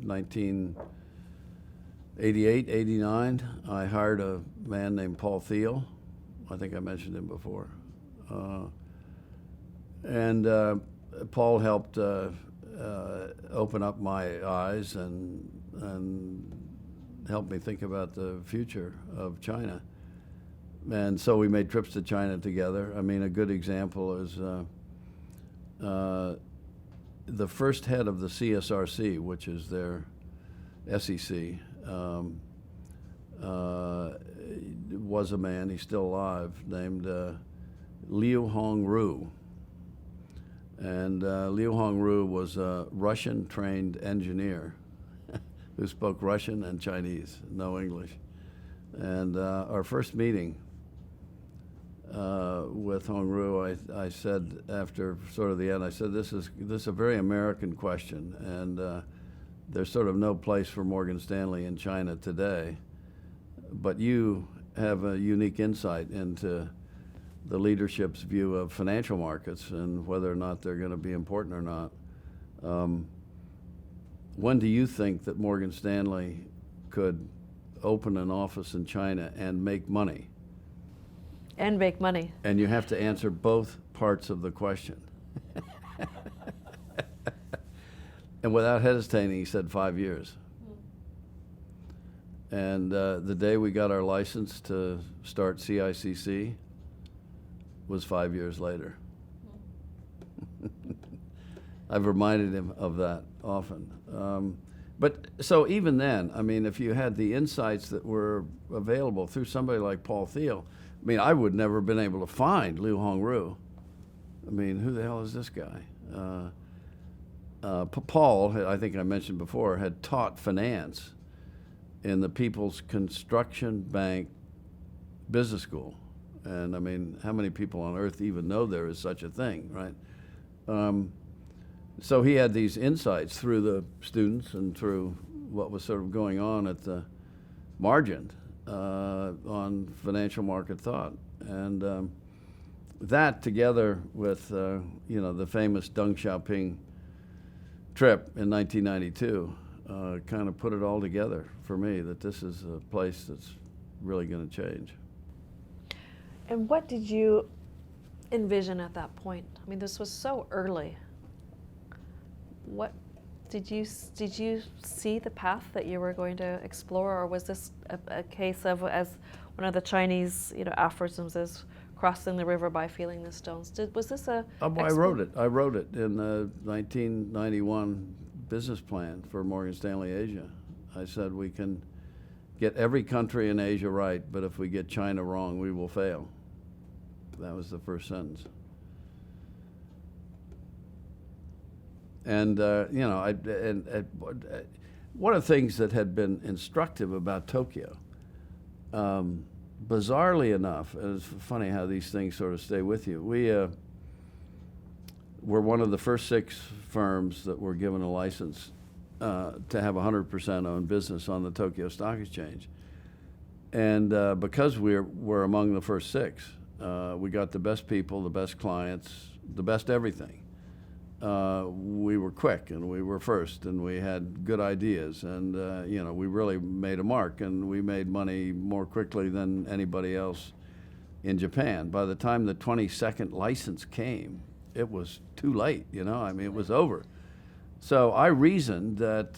1988, 89, I hired a man named Paul Thiel. I think I mentioned him before. And Paul helped open up my eyes and helped me think about the future of China. And so we made trips to China together. I mean, a good example is the first head of the CSRC, which is their SEC, was a man, he's still alive, named Liu Hongru. And Liu Hongru was a Russian-trained engineer who spoke Russian and Chinese, no English. And our first meeting with Hongru, I said after sort of the end, I said, this is a very American question, and there's sort of no place for Morgan Stanley in China today, but you have a unique insight into the leadership's view of financial markets and whether or not they're going to be important or not. When do you think that Morgan Stanley could open an office in China and make money? And make money. And you have to answer both parts of the question. And without hesitating, he said 5 years. And the day we got our license to start CICC was 5 years later. I've reminded him of that often. But so even then, I mean, if you had the insights that were available through somebody like Paul Thiel, I mean, I would never have been able to find Liu Hongru. I mean, who the hell is this guy? Paul, I think I mentioned before, had taught finance in the People's Construction Bank Business School. And I mean, how many people on earth even know there is such a thing, right? So he had these insights through the students and through what was sort of going on at the margin on financial market thought. And that together with, the famous Deng Xiaoping trip in 1992 kind of put it all together for me that this is a place that's really going to change. And what did you envision at that point? I mean, this was so early. What did you see the path that you were going to explore, or was this a case of, as one of the Chinese aphorisms is, crossing the river by feeling the stones? Was this a? I wrote it in the 1991 business plan for Morgan Stanley Asia. I said we can get every country in Asia right, but if we get China wrong, we will fail. That was the first sentence. And one of the things that had been instructive about Tokyo, bizarrely enough, and it's funny how these things sort of stay with you. We were one of the first 6 firms that were given a license to have 100% owned business on the Tokyo Stock Exchange. And because we're among the first 6, we got the best people, the best clients, the best everything. We were quick and we were first and we had good ideas and we really made a mark and we made money more quickly than anybody else in Japan. By the time the 22nd license came, it was too late, I mean, it was over. So I reasoned that,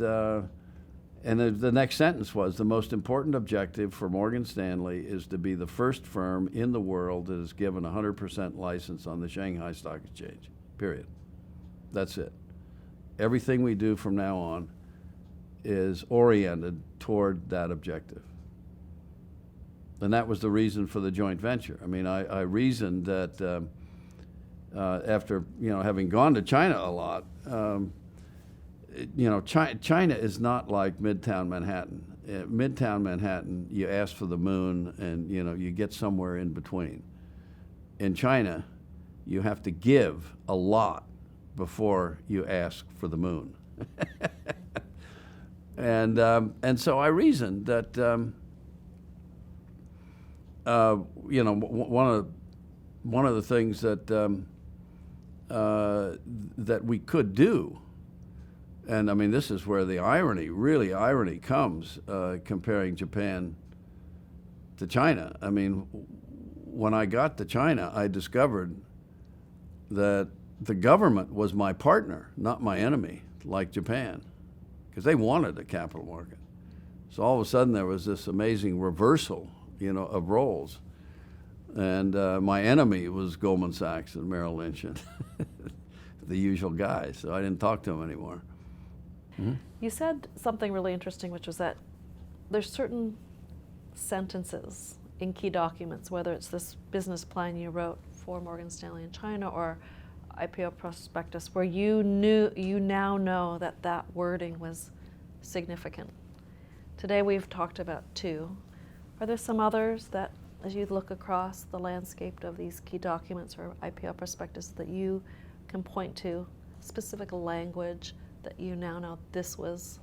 and the next sentence was, the most important objective for Morgan Stanley is to be the first firm in the world that is given 100% license on the Shanghai Stock Exchange, period. That's it. Everything we do from now on is oriented toward that objective. And that was the reason for the joint venture. I mean, I reasoned that after, having gone to China a lot, China is not like Midtown Manhattan. Midtown Manhattan, you ask for the moon and, you get somewhere in between. In China, you have to give a lot before you ask for the moon. And so I reasoned that, one of the things that that we could do, and I mean, this is where the irony comes, comparing Japan to China. I mean, when I got to China, I discovered that the government was my partner, not my enemy, like Japan, because they wanted a capital market. So all of a sudden there was this amazing reversal, of roles. And my enemy was Goldman Sachs and Merrill Lynch and the usual guys. So I didn't talk to them anymore. Mm-hmm. You said something really interesting, which was that there's certain sentences in key documents, whether it's this business plan you wrote for Morgan Stanley in China or IPO prospectus, where you now know that wording was significant. Today we've talked about 2. Are there some others that, as you look across the landscape of these key documents or IPO prospectus, that you can point to specific language that you now know this was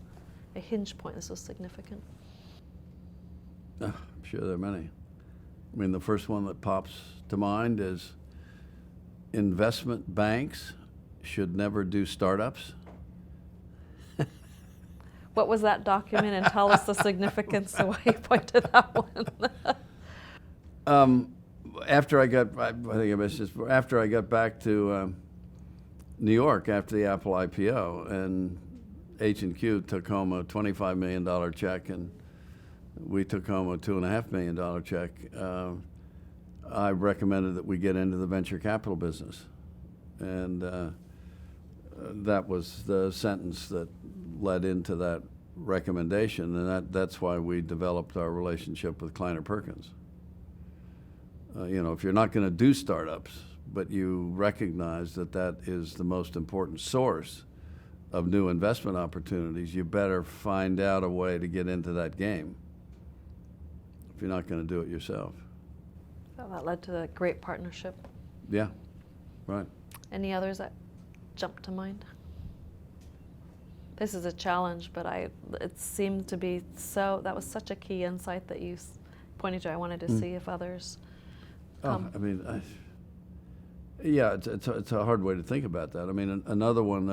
a hinge point, this was significant? I'm sure there are many. I mean, the first one that pops to mind is investment banks should never do startups. What was that document, and tell us the significance of why you point to that one? After I got back to New York after the Apple IPO, and H&Q took home a $25 million check, and we took home a $2.5 million check, I recommended that we get into the venture capital business. And that was the sentence that led into that recommendation, and that's why we developed our relationship with Kleiner Perkins. If you're not going to do startups, but you recognize that is the most important source of new investment opportunities, you better find out a way to get into that game if you're not going to do it yourself. So that led to the great partnership. Yeah, right. Any others that jump to mind? This is a challenge, but it seemed to be that was such a key insight that you pointed to. I wanted to see if others come. It's a hard way to think about that. I mean, another one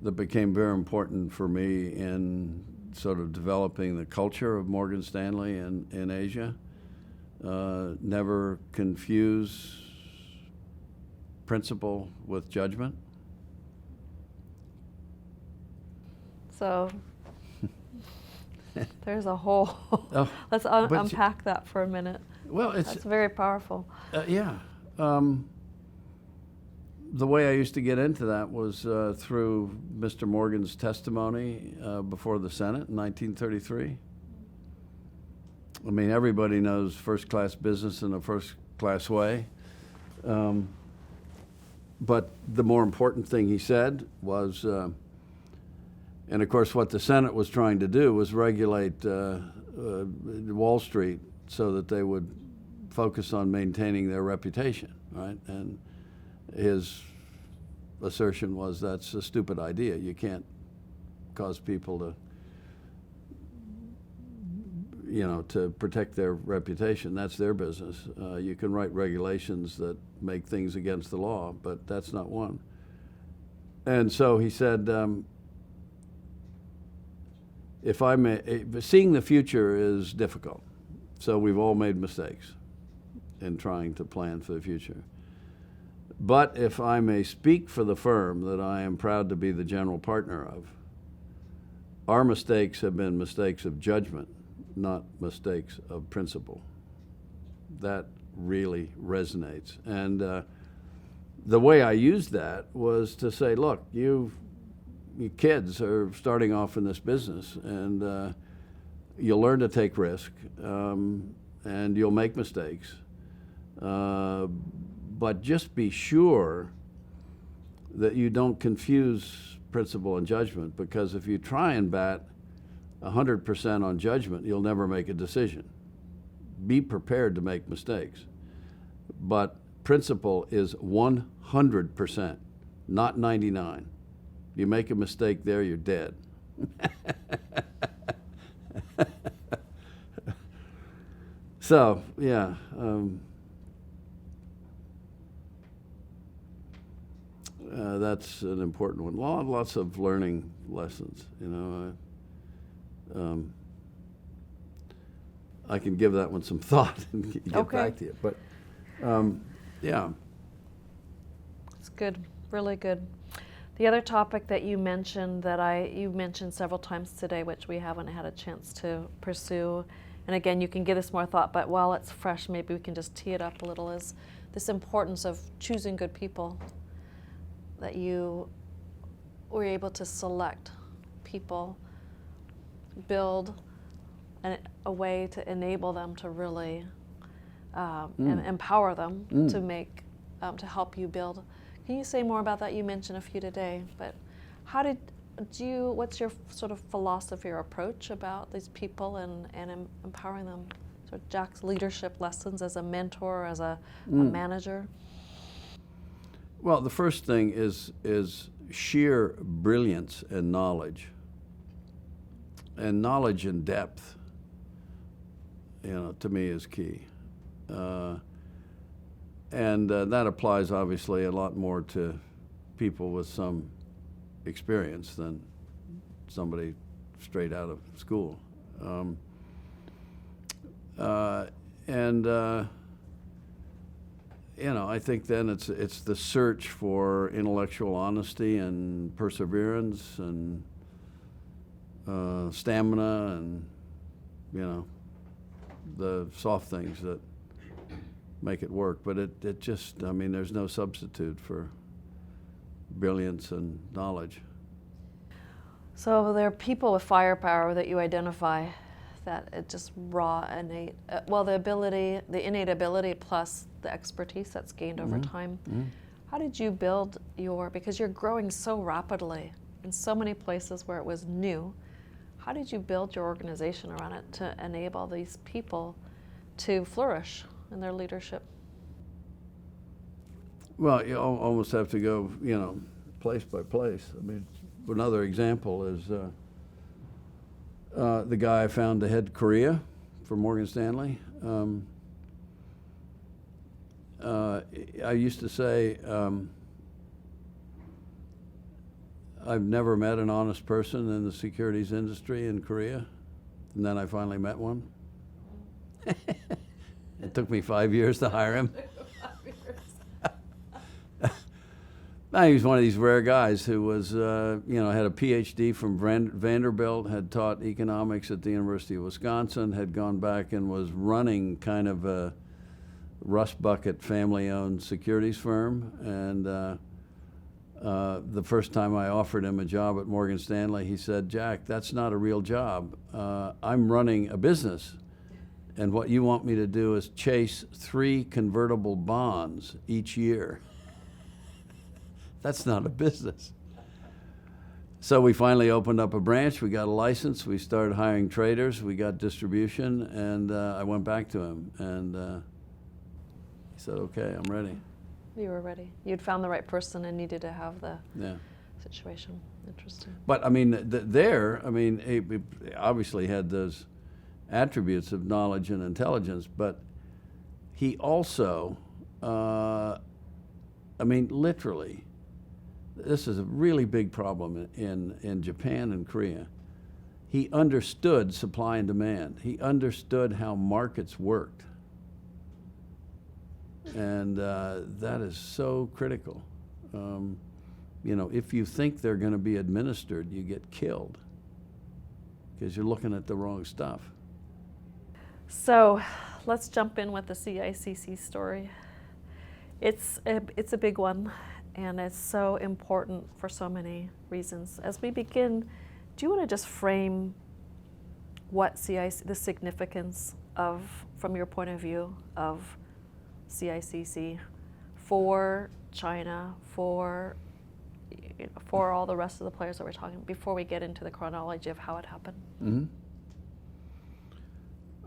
that became very important for me in sort of developing the culture of Morgan Stanley in Asia, never confuse principle with judgment. So there's a whole, let's unpack that for a minute. Well, that's very powerful. Yeah. The way I used to get into that was through Mr. Morgan's testimony before the Senate in 1933. I mean, everybody knows first-class business in a first-class way. But the more important thing he said was, and of course what the Senate was trying to do was regulate Wall Street so that they would focus on maintaining their reputation, right? And his assertion was that's a stupid idea. You can't cause people to protect their reputation. That's their business. You can write regulations that make things against the law, but that's not one. And so he said, seeing the future is difficult. So we've all made mistakes in trying to plan for the future. But if I may speak for the firm that I am proud to be the general partner of, our mistakes have been mistakes of judgment, not mistakes of principle. That really resonates. And the way I used that was to say, look, you kids are starting off in this business, and you'll learn to take risk, and you'll make mistakes. But just be sure that you don't confuse principle and judgment, because if you try and bat 100% on judgment, you'll never make a decision. Be prepared to make mistakes. But principle is 100%, not 99. You make a mistake there, you're dead. So, yeah. That's an important one. Lots of learning lessons, I can give that one some thought and get back to you. But, yeah. It's good, really good. The other topic that you mentioned you mentioned several times today, which we haven't had a chance to pursue, and again, you can give this more thought, but while it's fresh, maybe we can just tee it up a little, is this importance of choosing good people, that you were able to select people, build a way to enable them to really and empower them to make, to help you build. Can you say more about that? You mentioned a few today, but what's your sort of philosophy or approach about these people and empowering them? So Jack's leadership lessons as a mentor, as a manager? Well, the first thing is sheer brilliance and knowledge. And knowledge in depth, to me is key. And that applies obviously a lot more to people with some experience than somebody straight out of school. I think then it's the search for intellectual honesty and perseverance and stamina and, the soft things that make it work. But it just, there's no substitute for brilliance and knowledge. So there are people with firepower that you identify that it just raw, innate, the innate ability plus the expertise that's gained over time. How did you build because you're growing so rapidly in so many places where it was new, how did you build your organization around it to enable these people to flourish in their leadership? Well, you almost have to go, place by place. Another example is the guy I found to head Korea for Morgan Stanley. I used to say, I've never met an honest person in the securities industry in Korea, and then I finally met one. It took me 5 years to hire him. He was one of these rare guys who was, had a PhD from Vanderbilt, had taught economics at the University of Wisconsin, had gone back and was running kind of a rust bucket family-owned securities firm. And the first time I offered him a job at Morgan Stanley, he said, "Jack, that's not a real job. I'm running a business. And what you want me to do is chase 3 convertible bonds each year. That's not a business." So we finally opened up a branch, we got a license, we started hiring traders, we got distribution, and I went back to him, and he said, "Okay, I'm ready." You were ready. You'd found the right person and needed to have the situation. Interesting. But he obviously had those attributes of knowledge and intelligence, but he also, literally, this is a really big problem in Japan and Korea. He understood supply and demand. He understood how markets worked. And that is so critical. If you think they're going to be administered, you get killed because you're looking at the wrong stuff. So let's jump in with the CICC story. It's a big one, and it's so important for so many reasons. As we begin, do you want to just frame what the significance of, from your point of view, of CICC for China, for all the rest of the players that we're talking, before we get into the chronology of how it happened? Mm-hmm.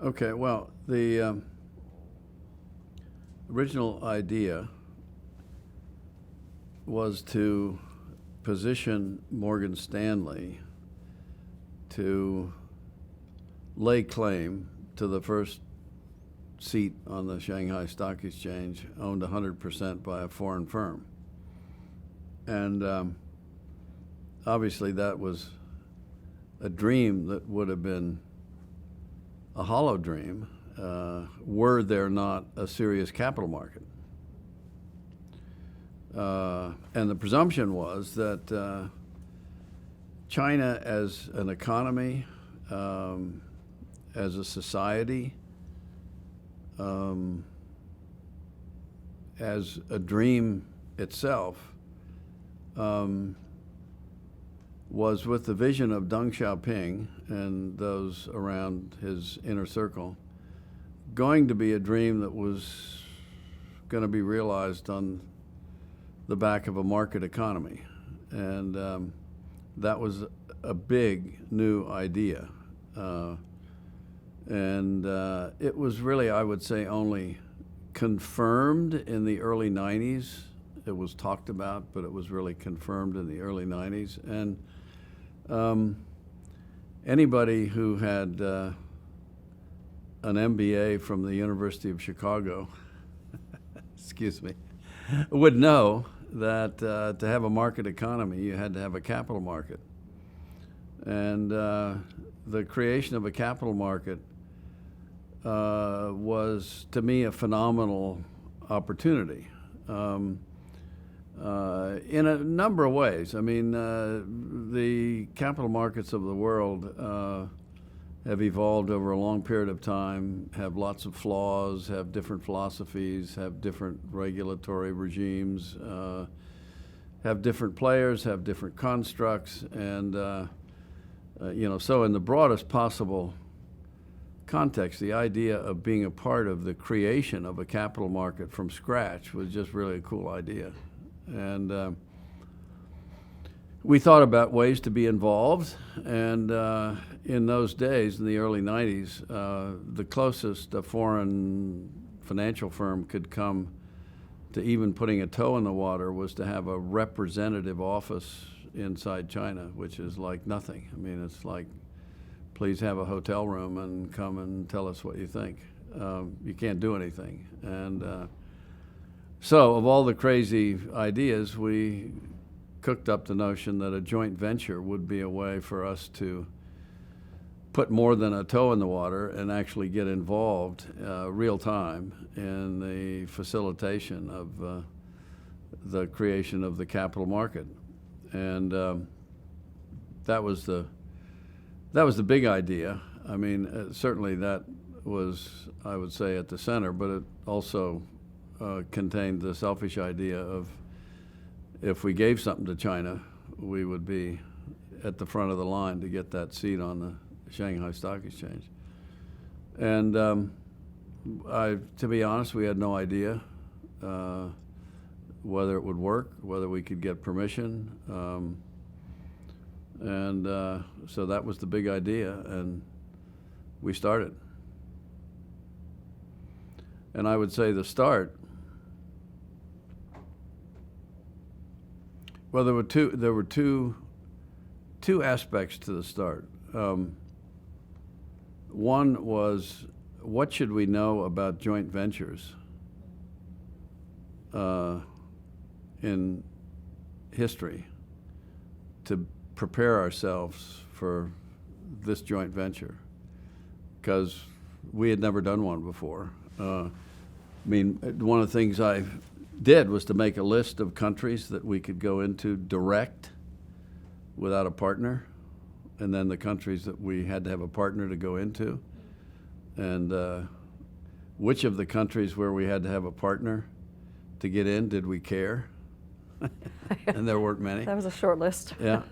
Okay, well, the original idea was to position Morgan Stanley to lay claim to the first seat on the Shanghai Stock Exchange, owned 100% by a foreign firm. And obviously that was a dream that would have been a hollow dream were there not a serious capital market. And the presumption was that China as an economy, as a society, as a dream itself, was with the vision of Deng Xiaoping and those around his inner circle, going to be a dream that was going to be realized on the back of a market economy. And that was a big new idea. It was really, I would say, only confirmed in the early 90s. It was talked about, but it was really confirmed in the early 90s. And anybody who had an MBA from the University of Chicago, excuse me, would know that to have a market economy, you had to have a capital market. And the creation of a capital market was, to me, a phenomenal opportunity. In a number of ways. I mean, the capital markets of the world have evolved over a long period of time, have lots of flaws, have different philosophies, have different regulatory regimes, have different players, have different constructs, and so in the broadest possible context, the idea of being a part of the creation of a capital market from scratch was just really a cool idea. And we thought about ways to be involved, and in those days, in the early 90s, the closest a foreign financial firm could come to even putting a toe in the water was to have a representative office inside China, which is like nothing. I mean, it's like, please have a hotel room and come and tell us what you think. You can't do anything. And so of all the crazy ideas, we cooked up the notion that a joint venture would be a way for us to put more than a toe in the water and actually get involved real time in the facilitation of the creation of the capital market. And that was the big idea. I mean, certainly that was, I would say, at the center, but it also contained the selfish idea of if we gave something to China, we would be at the front of the line to get that seat on the Shanghai Stock Exchange. And to be honest, we had no idea whether it would work, whether we could get permission. So that was the big idea, and we started. And I would say the start, well, there were two aspects to the start. One was, what should we know about joint ventures in history to prepare ourselves for this joint venture? Because we had never done one before. I mean, one of the things I did was to make a list of countries that we could go into direct without a partner, and then the countries that we had to have a partner to go into. And which of the countries where we had to have a partner to get in did we care? And there weren't many. That was a short list. Yeah.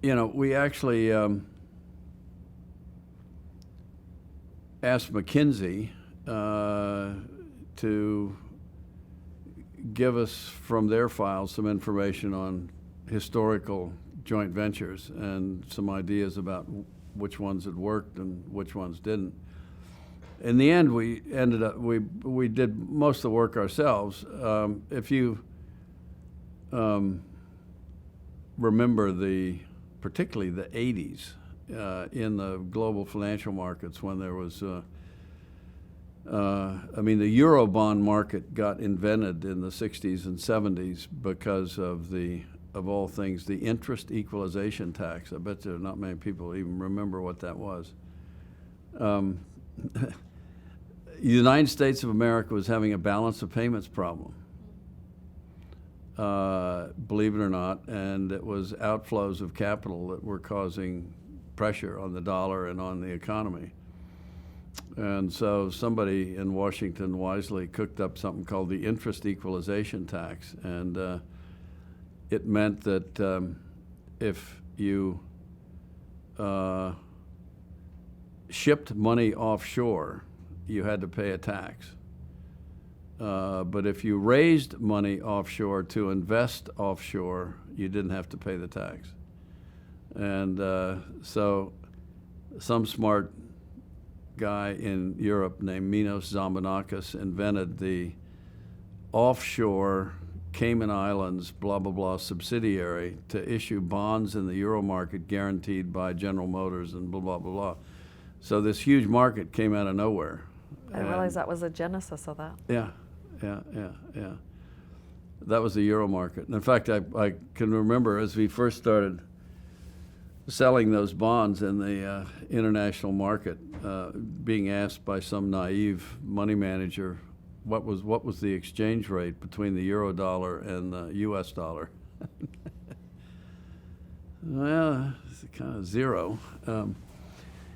We actually asked McKinsey to give us from their files some information on historical joint ventures and some ideas about which ones had worked and which ones didn't. In the end, we did most of the work ourselves. If you remember particularly the 80s in the global financial markets, when there was, the Eurobond market got invented in the 60s and 70s because of all things, the Interest Equalization Tax. I bet there are not many people even remember what that was. the United States of America was having a balance of payments problem, believe it or not, and it was outflows of capital that were causing pressure on the dollar and on the economy. And so somebody in Washington wisely cooked up something called the Interest Equalization Tax, and it meant that if you shipped money offshore, you had to pay a tax. But if you raised money offshore to invest offshore, you didn't have to pay the tax. And so some smart guy in Europe named Minos Zambonakis invented the offshore Cayman Islands blah blah blah subsidiary to issue bonds in the euro market guaranteed by General Motors and blah blah blah blah. So this huge market came out of nowhere. I didn't realize that was the genesis of that. Yeah. That was the euro market. And in fact, I can remember as we first started selling those bonds in the international market, being asked by some naive money manager what was the exchange rate between the euro dollar and the U.S. dollar. Well, it's kind of zero.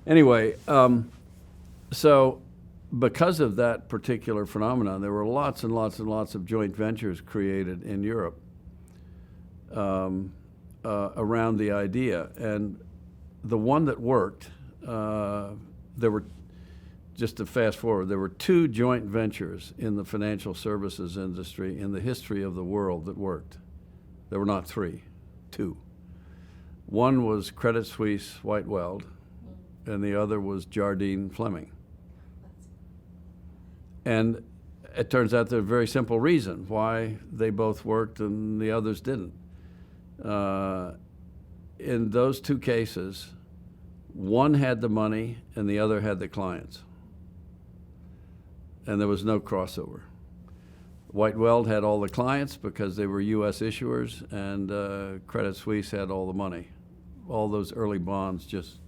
Anyway, so because of that particular phenomenon, there were lots and lots and lots of joint ventures created in Europe around the idea. And the one that worked, there were, just to fast forward, there were two joint ventures in the financial services industry in the history of the world that worked. There were not three, two. One was Credit Suisse White Weld, and the other was Jardine Fleming. And it turns out there's a very simple reason why they both worked and the others didn't. In those two cases, one had the money and the other had the clients. And there was no crossover. White Weld had all the clients because they were U.S. issuers, and Credit Suisse had all the money. All those early bonds just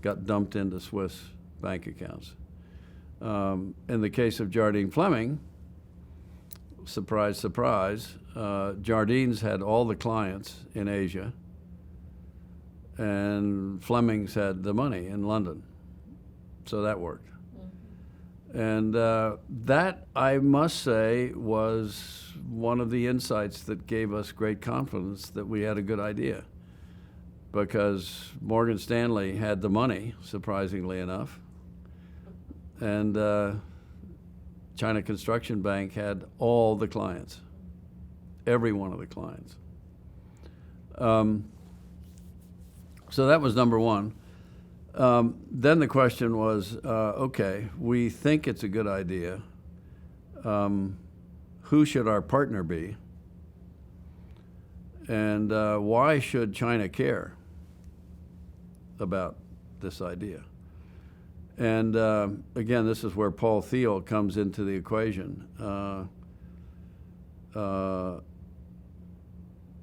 got dumped into Swiss bank accounts. In the case of Jardine Fleming, surprise, surprise, Jardines had all the clients in Asia, and Fleming's had the money in London. So that worked. And that, I must say, was one of the insights that gave us great confidence that we had a good idea. Because Morgan Stanley had the money, surprisingly enough, and China Construction Bank had all the clients, every one of the clients. So that was number one. Then the question was, okay, we think it's a good idea. Who should our partner be? And why should China care about this idea? And again, this is where Paul Thiel comes into the equation.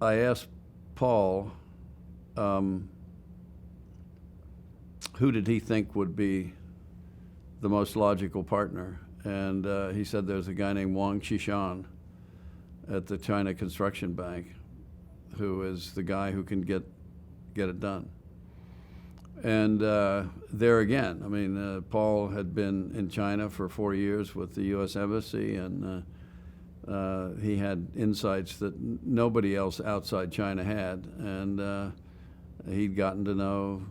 I asked Paul, who did he think would be the most logical partner? And he said there's a guy named Wang Qishan at the China Construction Bank who is the guy who can get it done. And there again, I mean, Paul had been in China for 4 years with the U.S. Embassy, and he had insights that nobody else outside China had. And he'd gotten to know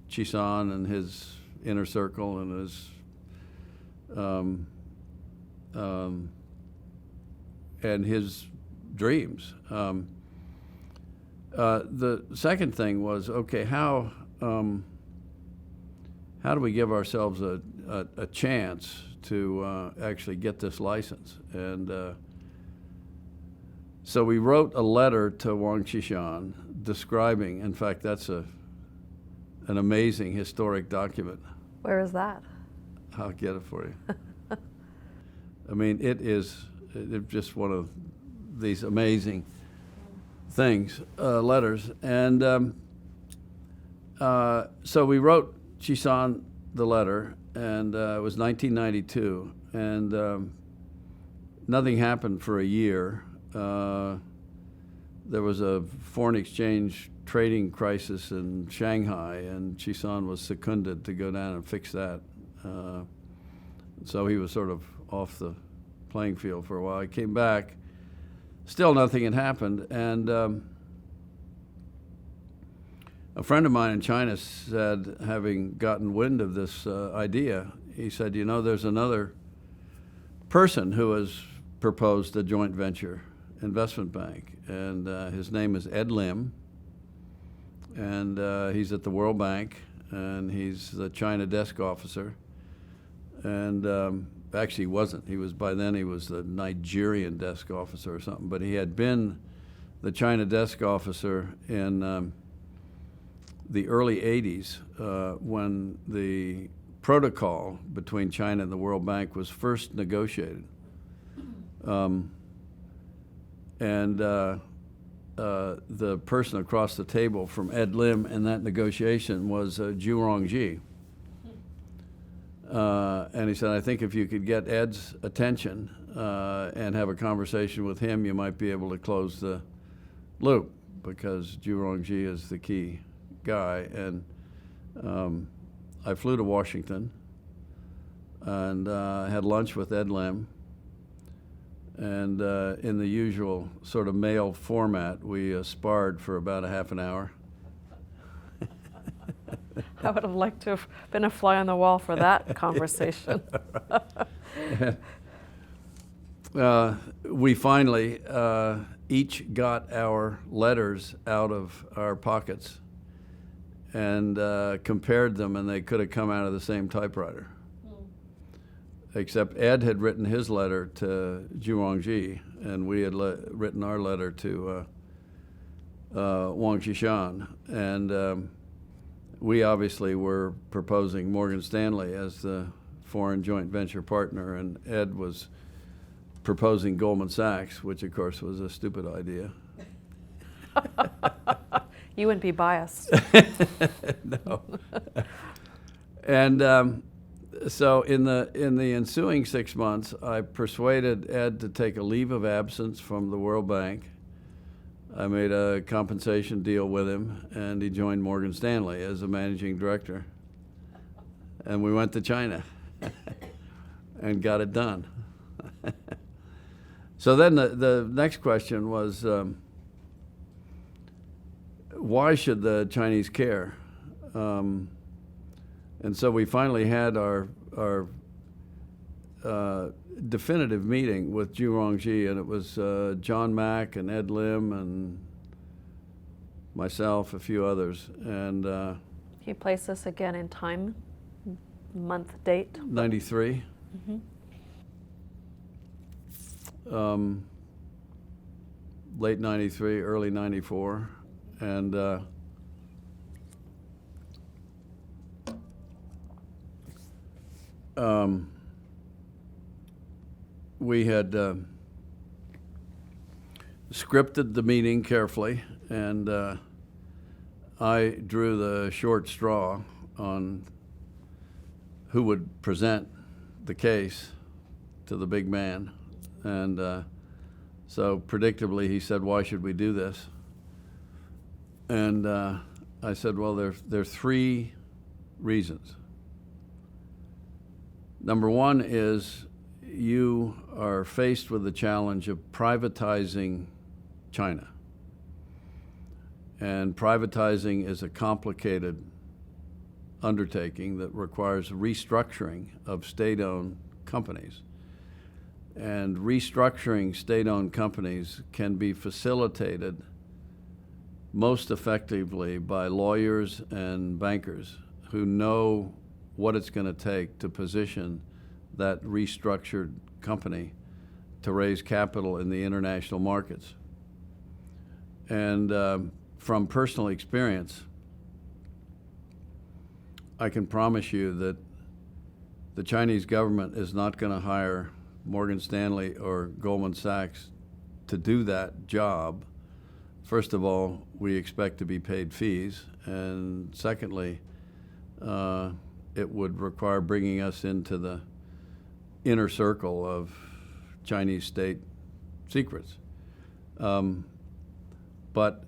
Qishan and his inner circle and his dreams. The second thing was, okay, how do we give ourselves a chance to actually get this license? And so we wrote a letter to Wang Qishan describing, in fact, that's an amazing historic document. Where is that? I'll get it for you. I mean, it's just one of these amazing things, letters. And so we wrote Qishan the letter, and it was 1992, and nothing happened for a year. There was a foreign exchange trading crisis in Shanghai, and Chisan was seconded to go down and fix that. So he was sort of off the playing field for a while. He came back, still nothing had happened, and a friend of mine in China said, having gotten wind of this idea, he said, you know, there's another person who has proposed a joint venture investment bank, and his name is Ed Lim, and he's at the World Bank, and he's the China desk officer, and actually he wasn't. He was, by then he was the Nigerian desk officer or something, but he had been the China desk officer in the early 80s when the protocol between China and the World Bank was first negotiated. And the person across the table from Ed Lim in that negotiation was Zhu Rongji. And he said, I think if you could get Ed's attention and have a conversation with him, you might be able to close the loop, because Zhu Rongji is the key guy. And I flew to Washington and had lunch with Ed Lim. And in the usual sort of male format, we sparred for about a half an hour. I would have liked to have been a fly on the wall for that conversation. We finally each got our letters out of our pockets and compared them, and they could have come out of the same typewriter. Except Ed had written his letter to Zhu Rongji, and we had written our letter to Wang Qishan. And we obviously were proposing Morgan Stanley as the foreign joint venture partner, and Ed was proposing Goldman Sachs, which of course was a stupid idea. You wouldn't be biased. No. And so in the ensuing 6 months, I persuaded Ed to take a leave of absence from the World Bank. I made a compensation deal with him, and he joined Morgan Stanley as a managing director. And we went to China and got it done. So then the next question was, why should the Chinese care? And so we finally had our definitive meeting with Zhu Rongji, and it was John Mack and Ed Lim and myself, a few others. And Can you place this again in time, month, date? 93. Late 93, early 94. And we had scripted the meeting carefully, and I drew the short straw on who would present the case to the big man. And so predictably he said, why should we do this? And I said, well, there are three reasons. Number one is you are faced with the challenge of privatizing China. And privatizing is a complicated undertaking that requires restructuring of state-owned companies. And restructuring state-owned companies can be facilitated most effectively by lawyers and bankers who know what it's going to take to position that restructured company to raise capital in the international markets. And from personal experience, I can promise you that the Chinese government is not going to hire Morgan Stanley or Goldman Sachs to do that job. First of all, we expect to be paid fees, and secondly, it would require bringing us into the inner circle of Chinese state secrets. But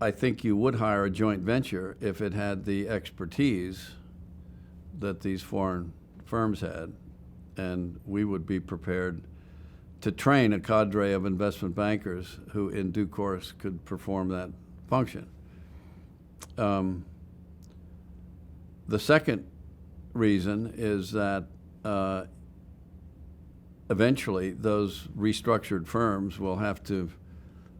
I think you would hire a joint venture if it had the expertise that these foreign firms had, and we would be prepared to train a cadre of investment bankers who in due course could perform that function. The second reason is that eventually those restructured firms will have to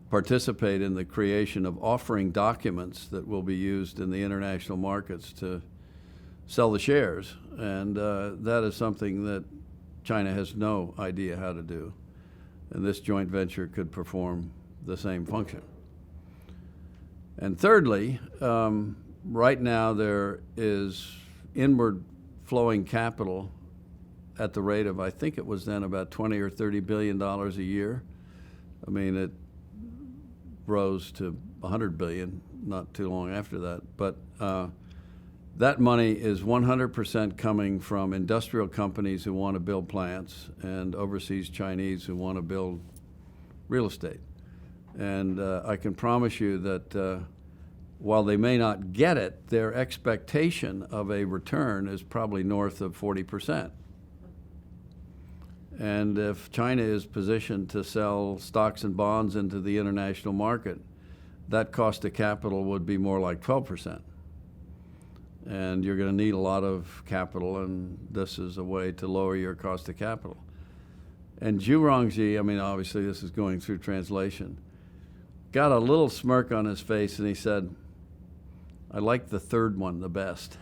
participate in the creation of offering documents that will be used in the international markets to sell the shares. And that is something that China has no idea how to do. And this joint venture could perform the same function. And thirdly, right now there is inward flowing capital at the rate of, I think it was then about $20 or $30 billion a year. I mean, it rose to $100 billion not too long after that. But that money is 100% coming from industrial companies who want to build plants and overseas Chinese who want to build real estate. And I can promise you that while they may not get it, their expectation of a return is probably north of 40%. And if China is positioned to sell stocks and bonds into the international market, that cost of capital would be more like 12%. And you're going to need a lot of capital, and this is a way to lower your cost of capital. And Zhu Rongji, I mean, obviously this is going through translation, got a little smirk on his face, and he said, "I like the third one the best."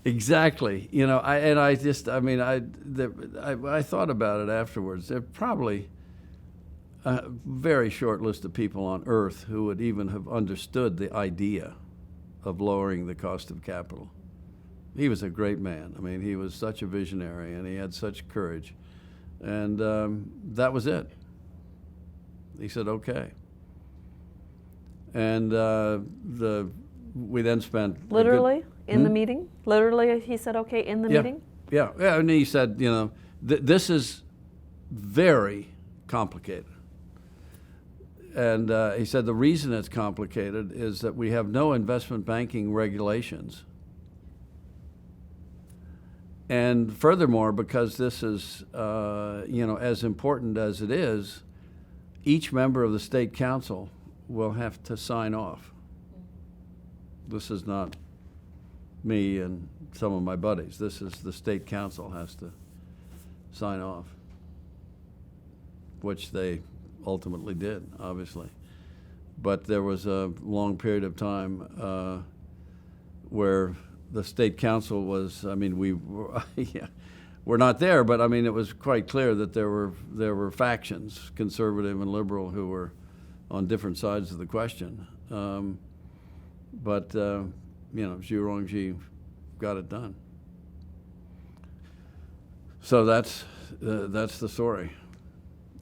Exactly. You know, I thought about it afterwards. There are probably a very short list of people on Earth who would even have understood the idea of lowering the cost of capital. He was a great man. I mean, he was such a visionary, and he had such courage. And that was it. He said, okay. And we then spent... Literally? In the meeting? Literally, he said, okay, in the meeting? Yeah, and he said, you know, this is very complicated. And he said the reason it's complicated is that we have no investment banking regulations. And furthermore, because this is, you know, as important as it is, each member of the state council will have to sign off. This is not me and some of my buddies. This is the state council has to sign off, which they ultimately did, obviously. But there was a long period of time where the state council was, I mean, we're not there, but I mean, it was quite clear that there were factions, conservative and liberal, who were on different sides of the question. But you know, Zhu Rongji got it done. So that's the story.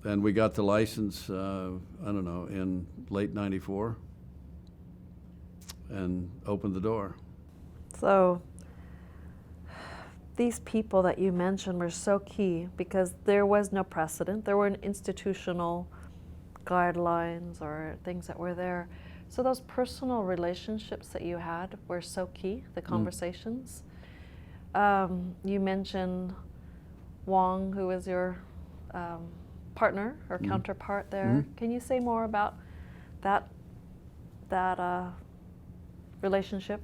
And we got the license, I don't know, in late '94, and opened the door. So these people that you mentioned were so key because there was no precedent. There weren't institutional guidelines or things that were there. So those personal relationships that you had were so key, the conversations. You mentioned Wong, who was your partner or counterpart there. Can you say more about that relationship,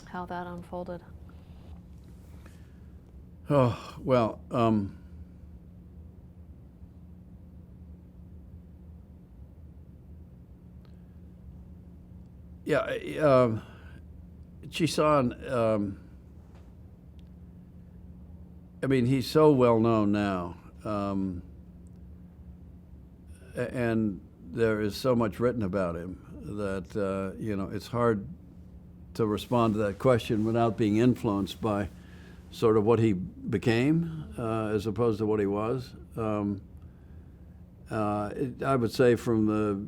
how that unfolded? Oh, well, yeah, Chisan, I mean, he's so well known now, and there is so much written about him that, you know, it's hard to respond to that question without being influenced by sort of what he became as opposed to what he was. I would say from the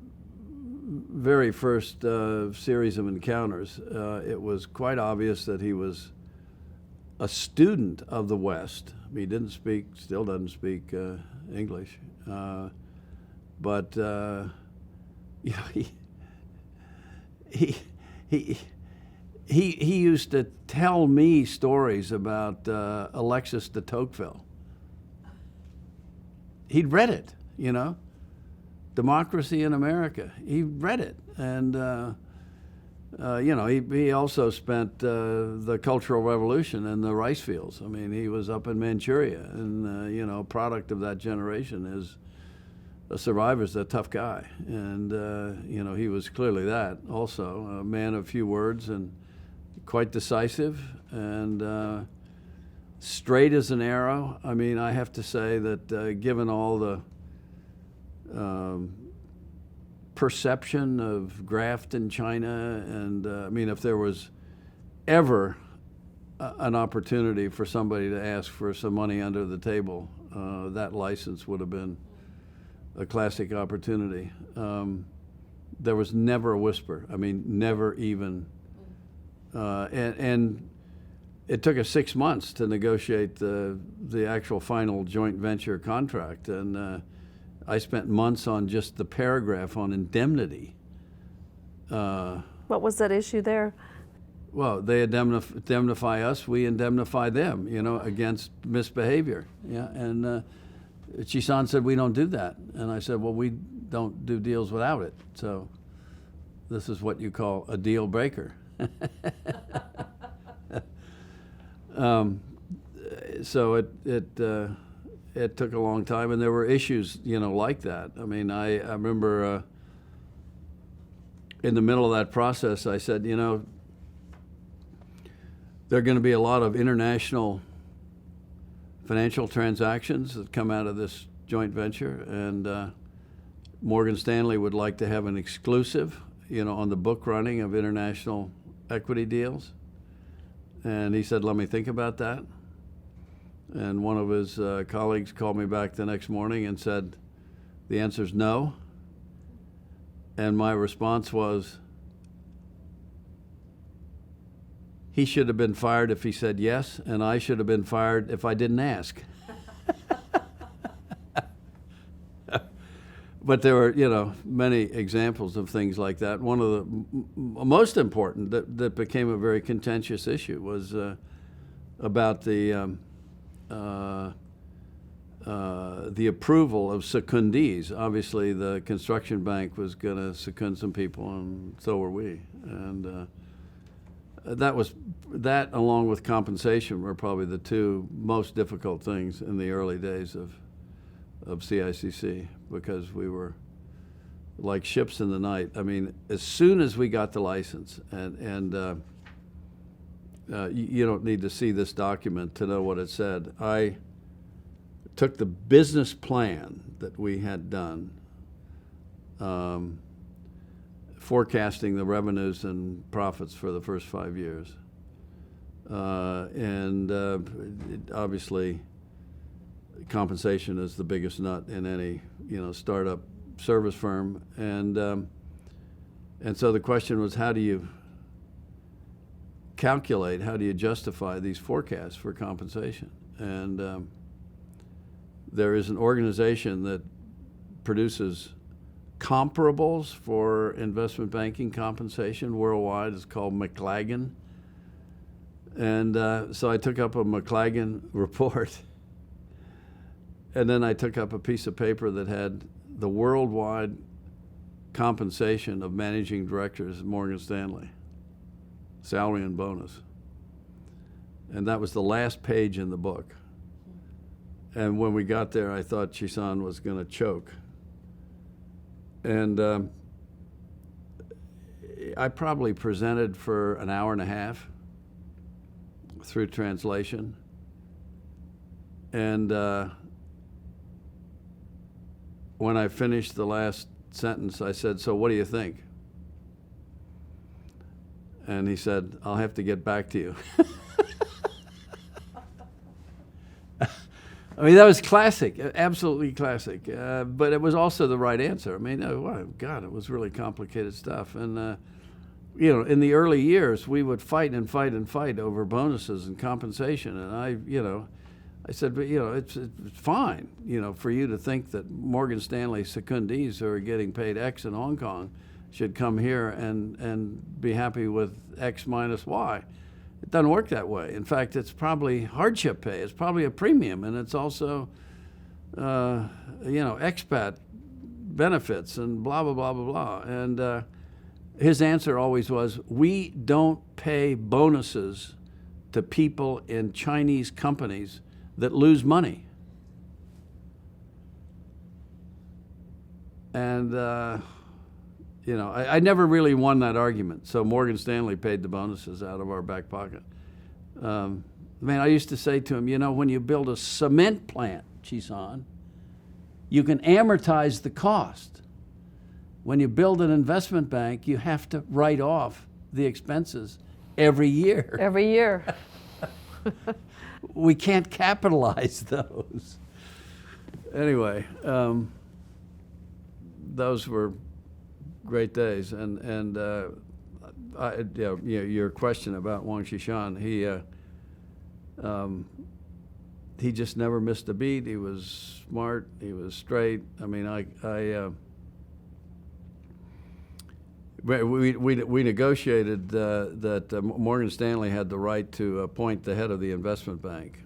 very first series of encounters, it was quite obvious that he was a student of the West. He didn't speak, still doesn't speak English, but you know, he used to tell me stories about Alexis de Tocqueville. He'd read it, you know, Democracy in America. He read it, and you know, he also spent the Cultural Revolution in the rice fields. I mean, he was up in Manchuria, and you know, product of that generation is a survivor's a tough guy, and you know, he was clearly that. Also, a man of few words and quite decisive and straight as an arrow. I mean, I have to say that given all the perception of graft in China, and I mean, if there was ever an opportunity for somebody to ask for some money under the table, that license would have been a classic opportunity. There was never a whisper. I mean, never even. And it took us 6 months to negotiate the actual final joint venture contract, and I spent months on just the paragraph on indemnity. What was that issue there? Well, they indemnify us, we indemnify them, you know, against misbehavior. Yeah, and Chisan said, we don't do that. And I said, well, we don't do deals without it. So this is what you call a deal breaker. So it took a long time, and there were issues, you know, like that. I mean, I remember in the middle of that process, I said, you know, there are going to be a lot of international financial transactions that come out of this joint venture, and Morgan Stanley would like to have an exclusive, you know, on the book running of international equity deals. And he said, let me think about that. And one of his colleagues called me back the next morning and said, the answer's no. And my response was, he should have been fired if he said yes, and I should have been fired if I didn't ask. But there were, you know, many examples of things like that. One of the most important that became a very contentious issue was about the approval of secundees. Obviously, the construction bank was going to secund some people, and so were we. And that, along with compensation, were probably the two most difficult things in the early days of CICC, because we were like ships in the night. I mean, as soon as we got the license, and you don't need to see this document to know what it said. I took the business plan that we had done, forecasting the revenues and profits for the first 5 years, and obviously, compensation is the biggest nut in any, you know, startup service firm, and so the question was, how do you calculate, how do you justify these forecasts for compensation? And there is an organization that produces comparables for investment banking compensation worldwide. It's called McLagan, and so I took up a McLagan report. And then I took up a piece of paper that had the worldwide compensation of managing directors at Morgan Stanley, salary and bonus. And that was the last page in the book. And when we got there, I thought Chisan was going to choke. And I probably presented for an hour and a half through translation. And when I finished the last sentence, I said, so what do you think? And he said, I'll have to get back to you. I mean, that was classic, absolutely classic. But it was also the right answer. I mean, oh, God, it was really complicated stuff. And, you know, in the early years, we would fight and fight and fight over bonuses and compensation. And I said, but, you know, it's fine, you know, for you to think that Morgan Stanley secundees who are getting paid X in Hong Kong should come here and be happy with X minus Y. It doesn't work that way. In fact, it's probably hardship pay. It's probably a premium, and it's also, you know, expat benefits and blah, blah, blah, blah, blah. And his answer always was, we don't pay bonuses to people in Chinese companies that lose money. And, you know, I never really won that argument. So Morgan Stanley paid the bonuses out of our back pocket. Man, I used to say to him, you know, when you build a cement plant, Chisan, you can amortize the cost. When you build an investment bank, you have to write off the expenses every year. Every year. We can't capitalize those. Anyway, those were great days. And your question about Wang Qishan, he just never missed a beat. He was smart. He was straight. I mean, we negotiated that Morgan Stanley had the right to appoint the head of the investment bank,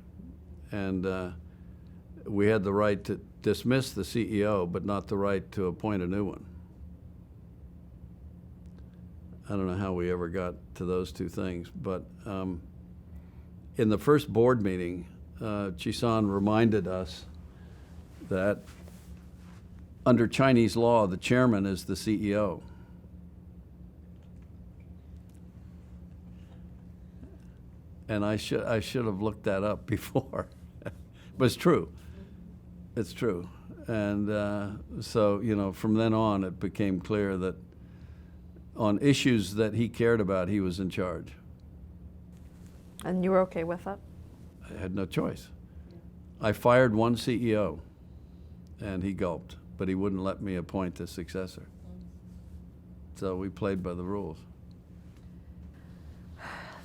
and we had the right to dismiss the CEO, but not the right to appoint a new one. I don't know how we ever got to those two things, but in the first board meeting, Chisan reminded us that under Chinese law, the chairman is the CEO. And I should have looked that up before, but it's true. It's true. And so, you know, from then on, it became clear that on issues that he cared about, he was in charge. And you were okay with that? I had no choice. I fired one CEO, and he gulped, but he wouldn't let me appoint a successor. So we played by the rules.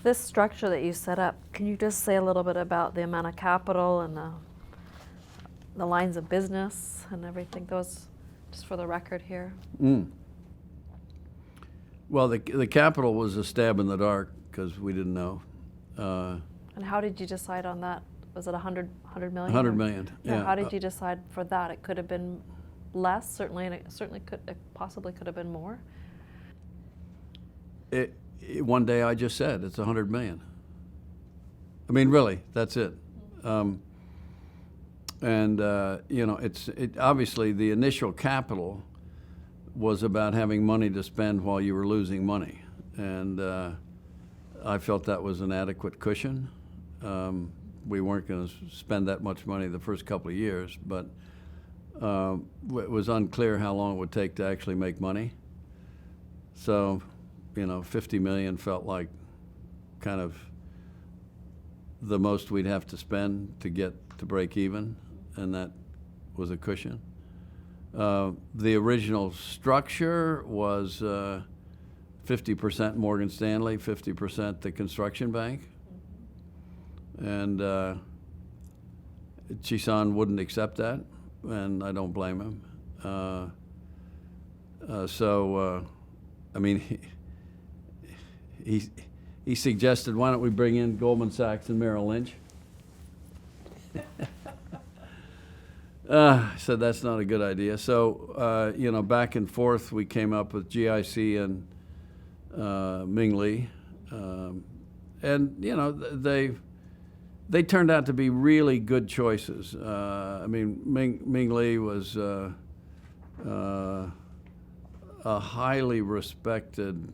This structure that you set up, can you just say a little bit about the amount of capital and the lines of business and everything? Those, just for the record here. Well, the capital was a stab in the dark because we didn't know. And how did you decide on that? Was it 100 million? 100 million. Yeah. How did you decide for that? It could have been less, certainly, and it possibly could have been more. One day I just said it's 100 million. I mean, really, that's it. You know, obviously the initial capital was about having money to spend while you were losing money, and I felt that was an adequate cushion. We weren't going to spend that much money the first couple of years, but it was unclear how long it would take to actually make money. So, you know, 50 million felt like kind of the most we'd have to spend to get to break even, and that was a cushion. The original structure was 50% Morgan Stanley, 50% the construction bank. And Chisan wouldn't accept that, and I don't blame him. I mean, he suggested, why don't we bring in Goldman Sachs and Merrill Lynch? I said, that's not a good idea. So, you know, back and forth, we came up with GIC and Ming Lee. And, you know, they turned out to be really good choices. I mean, Ming Lee was a highly respected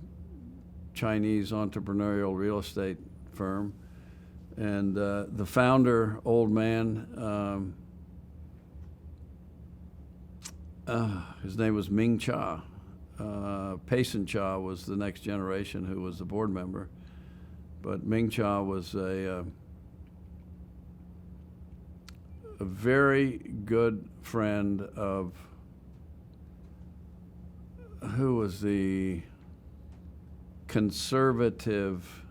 Chinese entrepreneurial real estate firm. And the founder, old man, his name was Ming Cha. Payson Cha was the next generation who was the board member. But Ming Cha was a a very good friend of, who was the conservative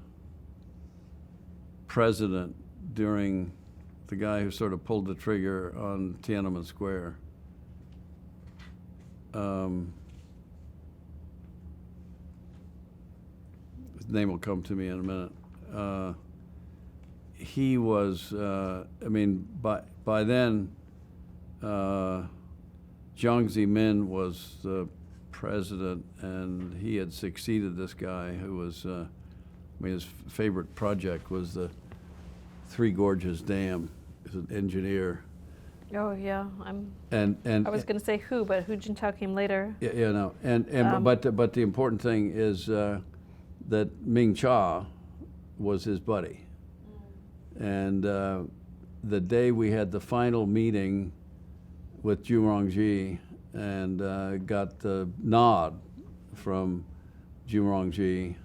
president during, the guy who sort of pulled the trigger on Tiananmen Square. His name will come to me in a minute. He was, I mean, by then, Jiang Zemin was the president, and he had succeeded this guy who was, I mean, his favorite project was the Three Gorges Dam. He's an engineer. Oh yeah, And I was going to say who, but Hu Jintao came later. Yeah, no, but the important thing is that Ming Cha was his buddy, and the day we had the final meeting with Zhu Rongji and got the nod from Zhu Rongji,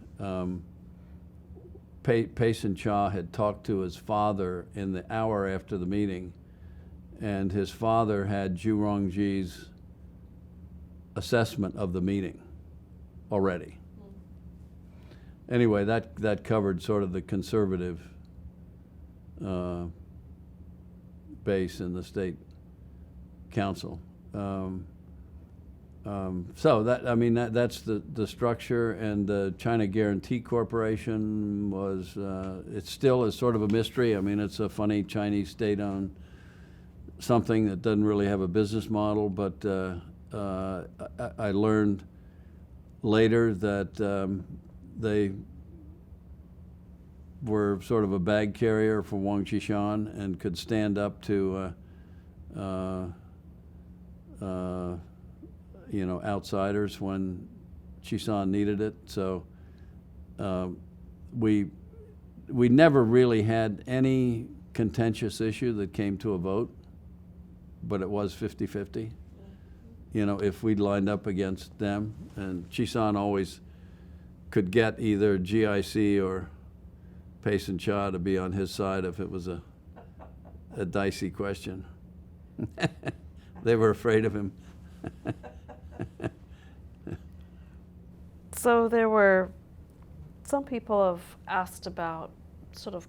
Payson Cha had talked to his father in the hour after the meeting, and his father had Zhu Rongji's assessment of the meeting already. Anyway, that covered sort of the conservative base in the state council. So that, I mean, that's the structure. And the China Guarantee Corporation was, it still is sort of a mystery. I mean, it's a funny Chinese state-owned something that doesn't really have a business model, but I learned later that they were sort of a bag carrier for Wang Qishan and could stand up to you know, outsiders when Qishan needed it. So we never really had any contentious issue that came to a vote, but it was 50-50. You know, if we'd lined up against them, and Qishan always could get either GIC or Payson Cha to be on his side if it was a dicey question. They were afraid of him. So there were, some people have asked about sort of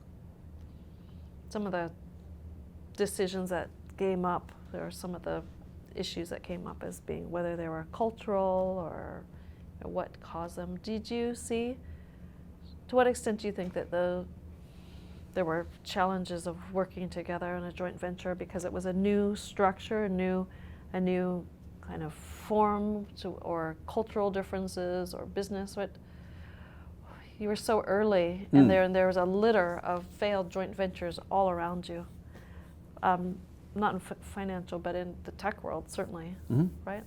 some of the decisions that came up. There are some of the issues that came up as being whether they were cultural or what caused them. Did you see, to what extent do you think that there were challenges of working together in a joint venture because it was a new structure, a new kind of form or cultural differences or business? What, you were so early, and there was a litter of failed joint ventures all around you. Not in financial, but in the tech world, certainly, right?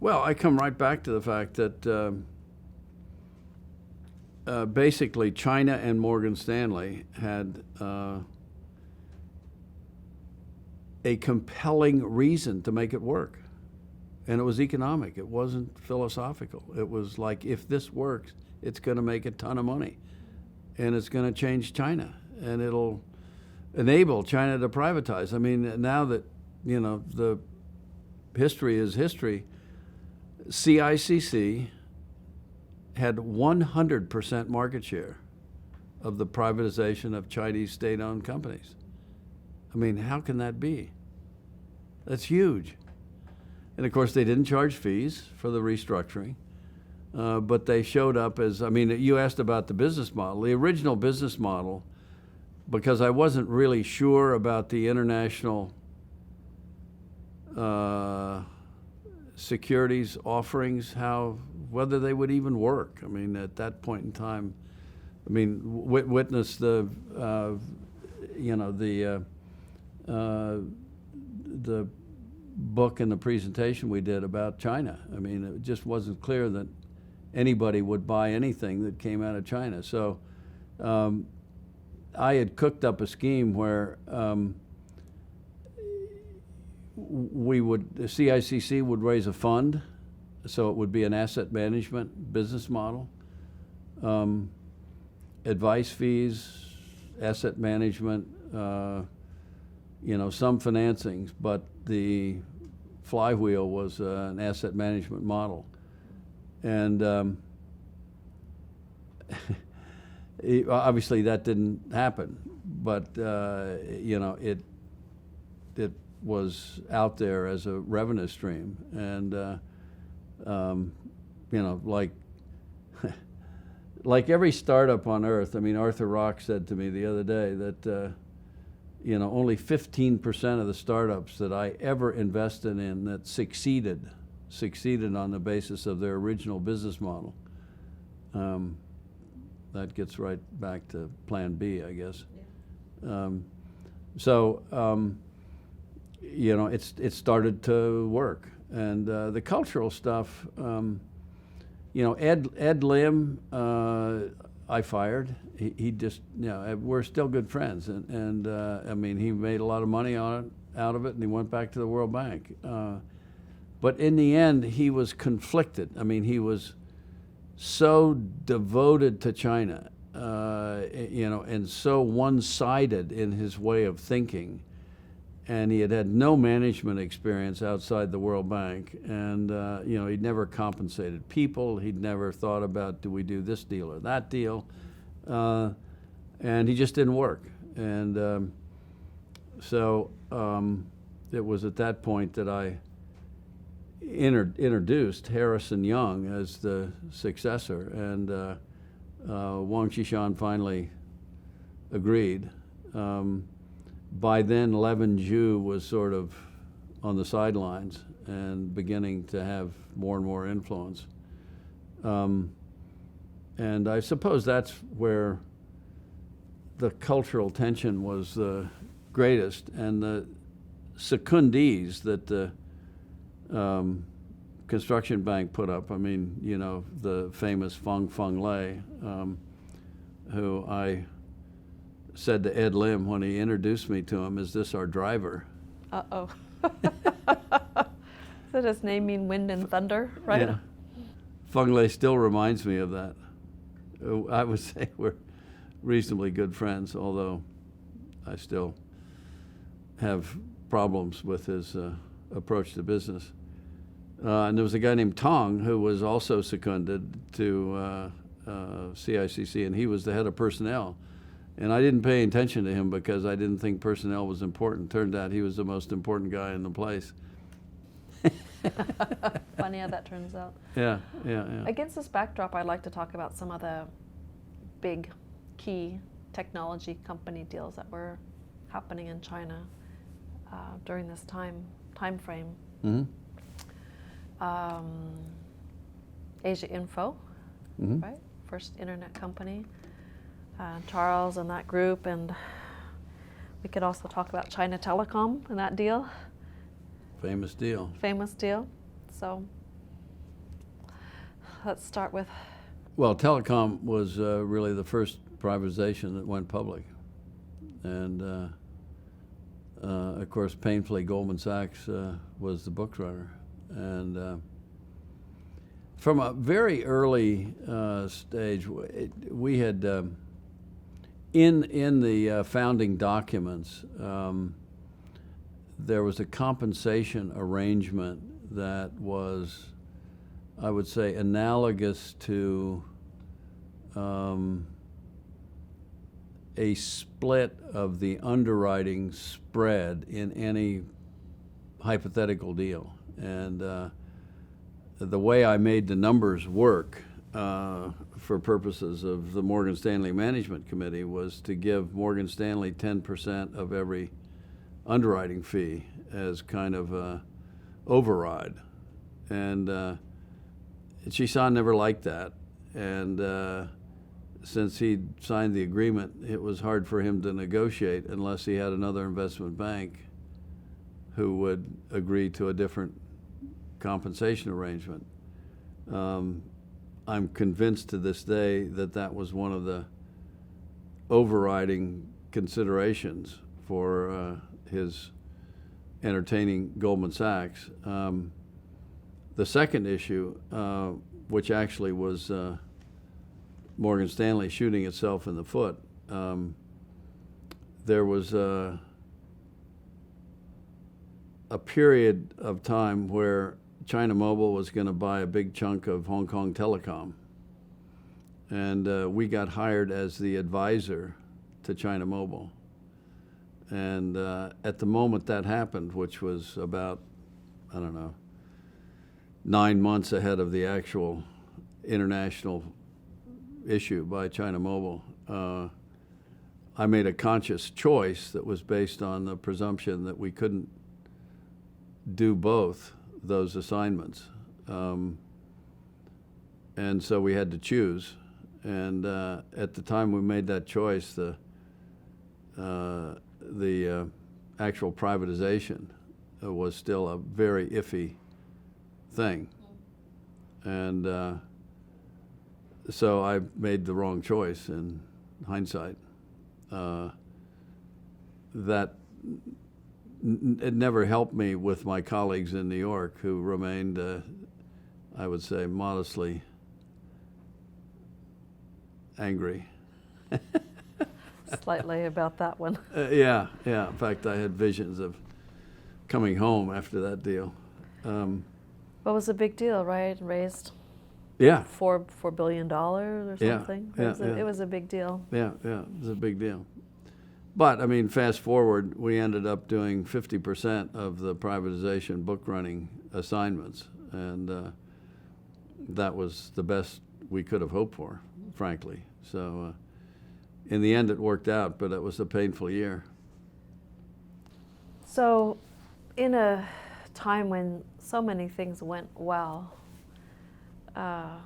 Well, I come right back to the fact that basically China and Morgan Stanley had a compelling reason to make it work. And it was economic. It wasn't philosophical. It was like, if this works, it's going to make a ton of money. And it's going to change China. And it'll enable China to privatize. I mean, now that, you know, the history is history, CICC had 100% market share of the privatization of Chinese state-owned companies. I mean, how can that be? That's huge. And of course, they didn't charge fees for the restructuring, but they showed up as, I mean, you asked about the business model. The original business model, because I wasn't really sure about the international securities offerings, whether they would even work. I mean, at that point in time, I mean, witness the, you know, the book and the presentation we did about China. I mean, it just wasn't clear that anybody would buy anything that came out of China. So I had cooked up a scheme where the CICC would raise a fund, so it would be an asset management business model. Advice fees, asset management, some financings, but the flywheel was an asset management model. And obviously that didn't happen, but it was out there as a revenue stream, and like every startup on earth. I mean, Arthur Rock said to me the other day that only 15% of the startups that I ever invested in that succeeded on the basis of their original business model. That gets right back to Plan B, I guess. Yeah. It started to work, and the cultural stuff. Ed Lim, I fired. He just, we're still good friends, and I mean, he made a lot of money out of it, and he went back to the World Bank. But in the end, he was conflicted. I mean, he was so devoted to China, and so one-sided in his way of thinking. And he had no management experience outside the World Bank, and he'd never compensated people. He'd never thought about, do we do this deal or that deal, and he just didn't work. And so it was at that point that I introduced Harrison Young as the successor, and Wang Qishan finally agreed. By then, Levin Zhu was sort of on the sidelines and beginning to have more and more influence. And I suppose that's where the cultural tension was the greatest, and the secundees that the construction bank put up. I mean, the famous Feng Lei, who I said to Ed Lim when he introduced me to him, "Is this our driver?" Uh-oh. Does his name mean wind and thunder, right? Yeah. Feng Lei still reminds me of that. I would say we're reasonably good friends, although I still have problems with his approach to business. And there was a guy named Tong who was also seconded to CICC, and he was the head of personnel. And I didn't pay attention to him because I didn't think personnel was important. Turned out he was the most important guy in the place. Funny how that turns out. Yeah. Against this backdrop, I'd like to talk about some of the big key technology company deals that were happening in China during this time frame. Mm-hmm. Asia Info, Mm-hmm. right? First internet company. Charles and that group, and we could also talk about China Telecom and that deal. Famous deal. So let's start with. Well, telecom was really the first privatization that went public, and of course, painfully, Goldman Sachs was the bookrunner, and from a very early stage, we had. In the founding documents, there was a compensation arrangement that was, I would say, analogous to a split of the underwriting spread in any hypothetical deal. And the way I made the numbers work for purposes of the Morgan Stanley Management Committee was to give Morgan Stanley 10% of every underwriting fee as kind of a override. And Qishan never liked that. And since he'd signed the agreement, it was hard for him to negotiate unless he had another investment bank who would agree to a different compensation arrangement. I'm convinced to this day that that was one of the overriding considerations for his entertaining Goldman Sachs. The second issue, which actually was Morgan Stanley shooting itself in the foot, there was a period of time where China Mobile was going to buy a big chunk of Hong Kong Telecom. And we got hired as the advisor to China Mobile. And at the moment that happened, which was about, I don't know, 9 months ahead of the actual international issue by China Mobile, I made a conscious choice that was based on the presumption that we couldn't do both those assignments. And so we had to choose. And at the time we made that choice, the actual privatization was still a very iffy thing. And so I made the wrong choice in hindsight. That it never helped me with my colleagues in New York, who remained, I would say, modestly angry. Slightly about that one. Yeah. In fact, I had visions of coming home after that deal. What was a big deal, right? Raised Yeah. $4 billion or something. Yeah. It was a big deal. Yeah, it was a big deal. But, I mean, fast forward, we ended up doing 50% of the privatization book running assignments. And that was the best we could have hoped for, frankly. So in the end, it worked out, but it was a painful year. So in a time when so many things went well, how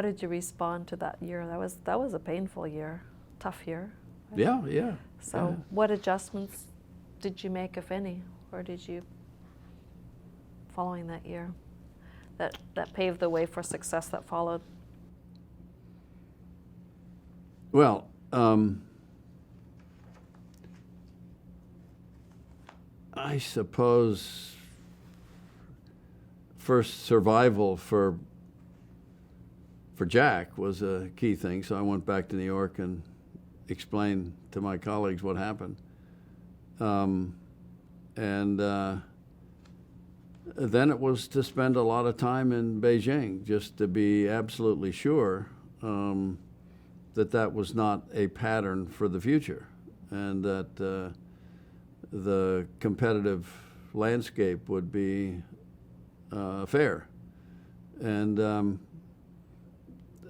did you respond to that year? That was a painful year, tough year. Right? Yeah. So what adjustments did you make, if any, or did you, following that year, that paved the way for success that followed? Well, I suppose first survival for Jack was a key thing. So I went back to New York and explained to my colleagues what happened. And then it was to spend a lot of time in Beijing just to be absolutely sure that was not a pattern for the future, and that the competitive landscape would be fair. And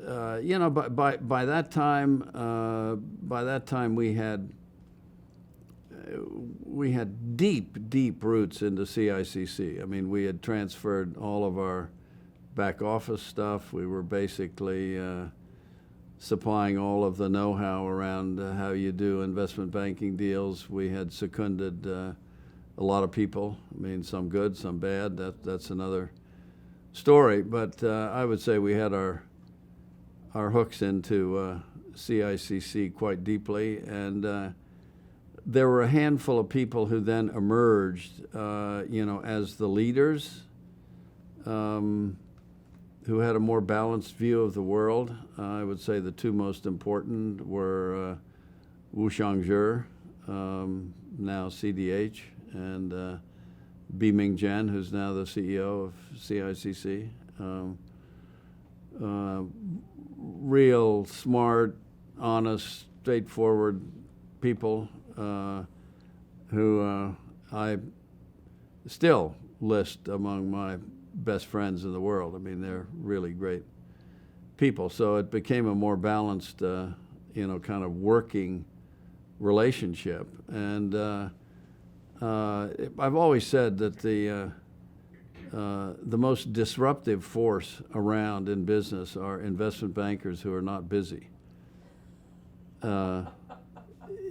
by that time we had deep roots into CICC. I mean, we had transferred all of our back office stuff. We were basically supplying all of the know-how around how you do investment banking deals. We had seconded a lot of people. I mean, some good, some bad. That's another story. But I would say we had our hooks into CICC quite deeply, and there were a handful of people who then emerged, as the leaders, who had a more balanced view of the world. I would say the two most important were Wu Xiangzhi, now CDH, and Bi-Ming Jen, who's now the CEO of CICC. Real smart, honest, straightforward people who I still list among my best friends in the world. I mean, they're really great people. So it became a more balanced, kind of working relationship. And I've always said that the most disruptive force around in business are investment bankers who are not busy.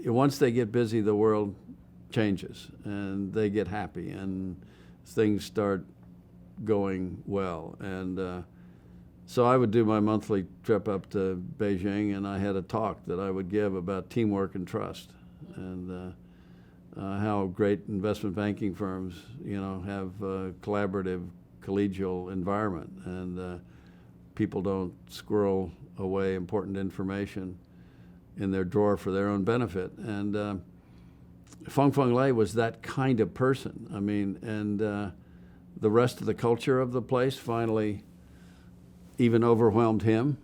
Once they get busy, the world changes, and they get happy, and things start going well. And so I would do my monthly trip up to Beijing, and I had a talk that I would give about teamwork and trust, and how great investment banking firms, have a collaborative, collegial environment, and people don't squirrel away important information in their drawer for their own benefit. And Feng Feng Lei was that kind of person. I mean, and the rest of the culture of the place finally even overwhelmed him,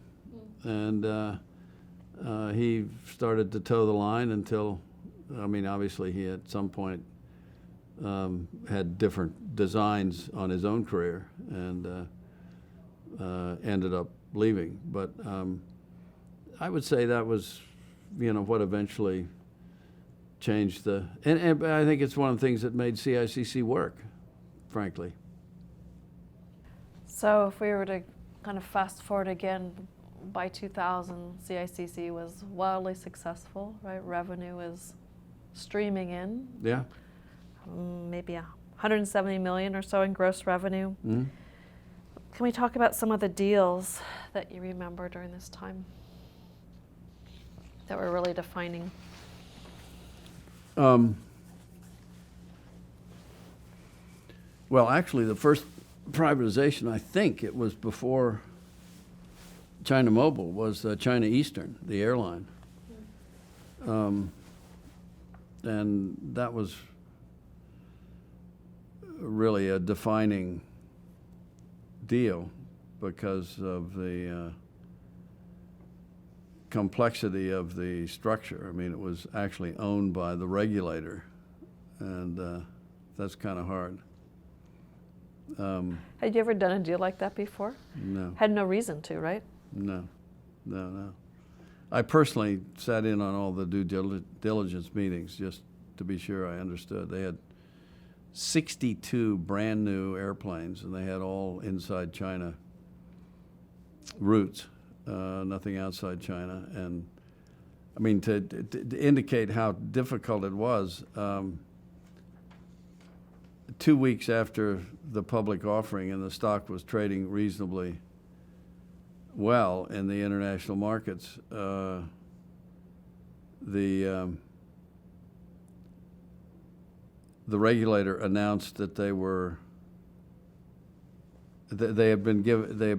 and he started to toe the line until, I mean, obviously he at some point had different designs on his own career and ended up leaving. But I would say that was, what eventually changed and I think it's one of the things that made CICC work, frankly. So if we were to kind of fast forward again, by 2000, CICC was wildly successful, right? Revenue is streaming in. Yeah. Maybe 170 million or so in gross revenue. Mm-hmm. Can we talk about some of the deals that you remember during this time that were really defining? Well, actually, the first privatization, I think it was before China Mobile, was China Eastern, the airline. And that was really a defining deal because of the complexity of the structure. I mean, it was actually owned by the regulator, and that's kind of hard. Had you ever done a deal like that before? No. Had no reason to, right? No. I personally sat in on all the due diligence meetings just to be sure I understood. They had 62 brand new airplanes, and they had all inside China routes, nothing outside China. And I mean, to indicate how difficult it was, 2 weeks after the public offering and the stock was trading reasonably well in the international markets, the regulator announced that they have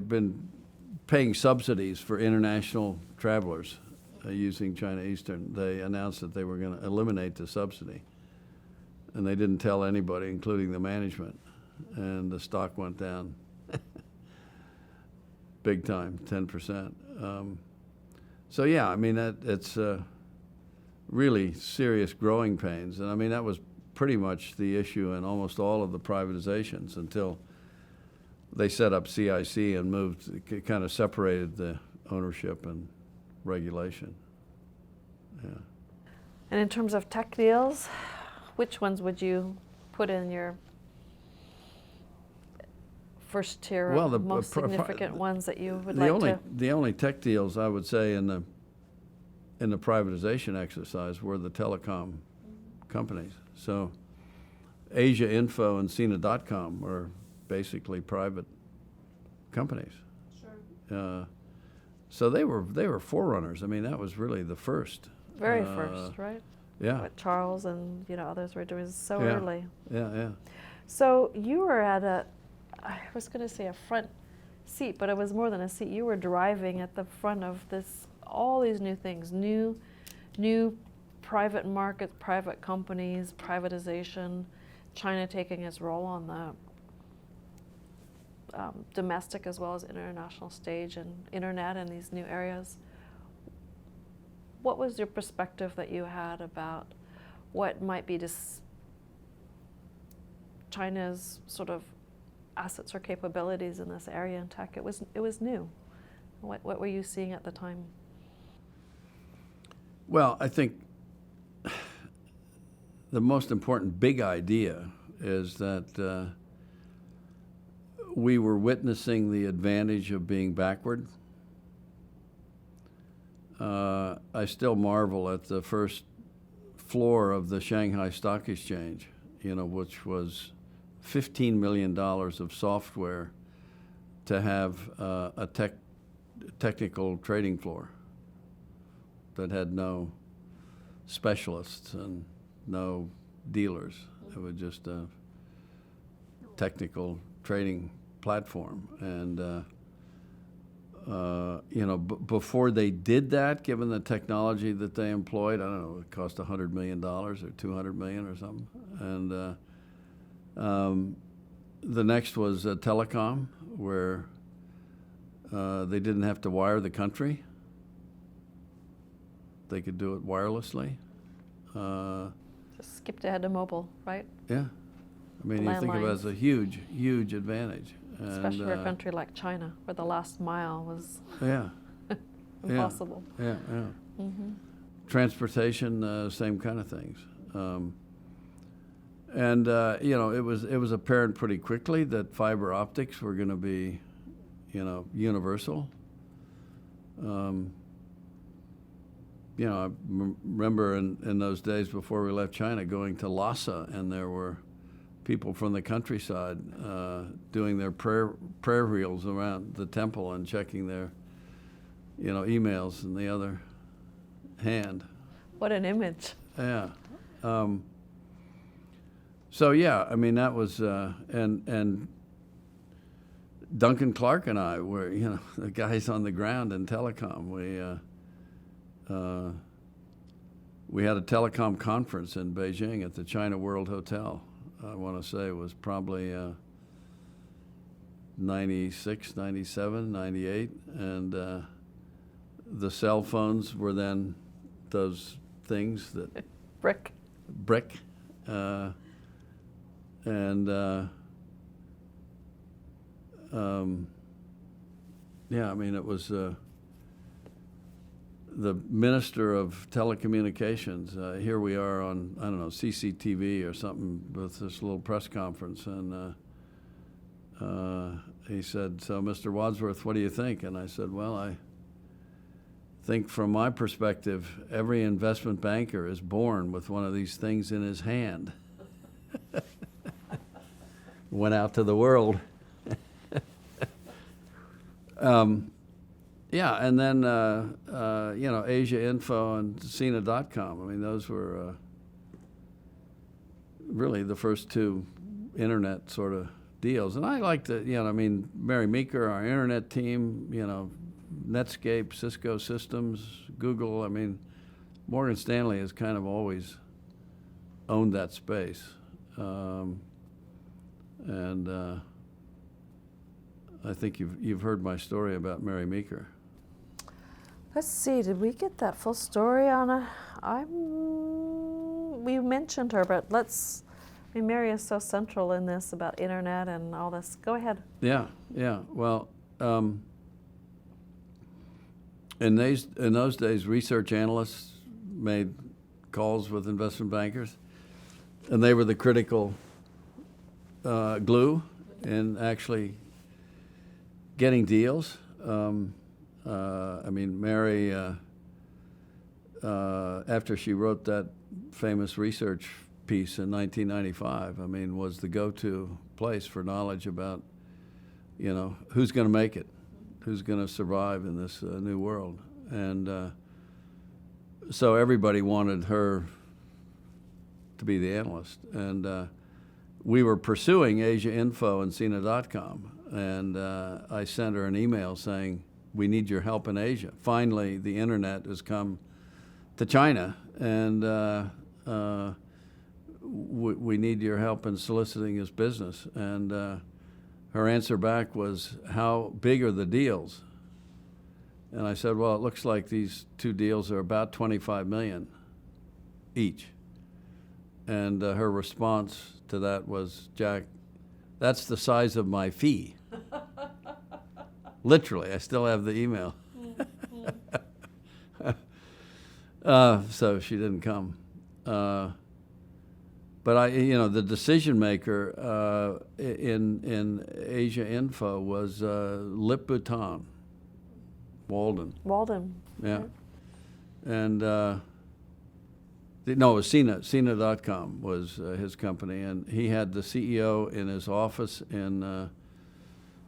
been paying subsidies for international travelers using China Eastern. They announced that they were going to eliminate the subsidy, and they didn't tell anybody, including the management, and the stock went down big time, 10%. So yeah, I mean, it's really serious growing pains, and I mean that was pretty much the issue in almost all of the privatizations until they set up CIC and kind of separated the ownership and regulation. Yeah. And in terms of tech deals, which ones would you put in your first tier of most significant ones that you would like to? The only tech deals I would say in the privatization exercise were the telecom companies. So Asia Info and Sina.com were basically private companies. Sure. So they were forerunners. I mean, that was really the first. Very first, right? Yeah. What Charles and others were doing so early. Yeah. So you were at I was going to say a front seat, but it was more than a seat. You were driving at the front of all these new things, new private markets, private companies, privatization, China taking its role on the domestic as well as international stage and internet in these new areas. What was your perspective that you had about what might be China's sort of assets or capabilities in this area in tech? It was new. What were you seeing at the time? Well, I think the most important big idea is that we were witnessing the advantage of being backward. I still marvel at the first floor of the Shanghai Stock Exchange, which was $15 million of software to have a technical trading floor that had no specialists and no dealers. It was just a technical trading platform. And before they did that, given the technology that they employed, I don't know, it cost $100 million or $200 million or something. And the next was telecom, where they didn't have to wire the country. They could do it wirelessly. Just skipped ahead to mobile, right? Yeah. I mean, you think of it as a huge, huge advantage. Especially for a country like China, where the last mile was yeah. impossible. Yeah. Mm-hmm. Transportation, same kind of things. It was apparent pretty quickly that fiber optics were going to be, universal. I remember in those days before we left China going to Lhasa, and there were people from the countryside doing their prayer reels around the temple and checking their, emails in the other hand. What an image. Yeah. That was, and Duncan Clark and I were, the guys on the ground in telecom. We had a telecom conference in Beijing at the China World Hotel. I want to say it was probably 96, 97, 98. And the cell phones were then those things that... Brick. It was the Minister of Telecommunications. Here we are on, I don't know, CCTV or something with this little press conference. And he said, "So, Mr. Wadsworth, what do you think?" And I said, "Well, I think from my perspective, every investment banker is born with one of these things in his hand." Went out to the world. And then, Asia Info and Sina.com. I mean, those were really the first two internet sort of deals. And I liked it, Mary Meeker, our internet team, Netscape, Cisco Systems, Google. I mean, Morgan Stanley has kind of always owned that space. I think you've heard my story about Mary Meeker. Let's see, did we get that full story on we mentioned her, but Mary is so central in this about internet and all this. Go ahead. Yeah. Well, in those days, research analysts made calls with investment bankers, and they were the critical glue in actually getting deals. Mary, after she wrote that famous research piece in 1995, was the go-to place for knowledge about, who's going to make it, who's going to survive in this new world. And so everybody wanted her to be the analyst. And we were pursuing Asia Info and Sina.com. And I sent her an email saying, "We need your help in Asia. Finally, the internet has come to China, and we need your help in soliciting his business." And her answer back was, "How big are the deals?" And I said, "Well, it looks like these two deals are about 25 million each." And her response to that was, "Jack, that's the size of my fee." Literally, I still have the email. So she didn't come. But the decision maker in Asia Info was Lip Bhutan, Walden. Yeah. Right. And it was Sina.com was his company, and he had the CEO in his office in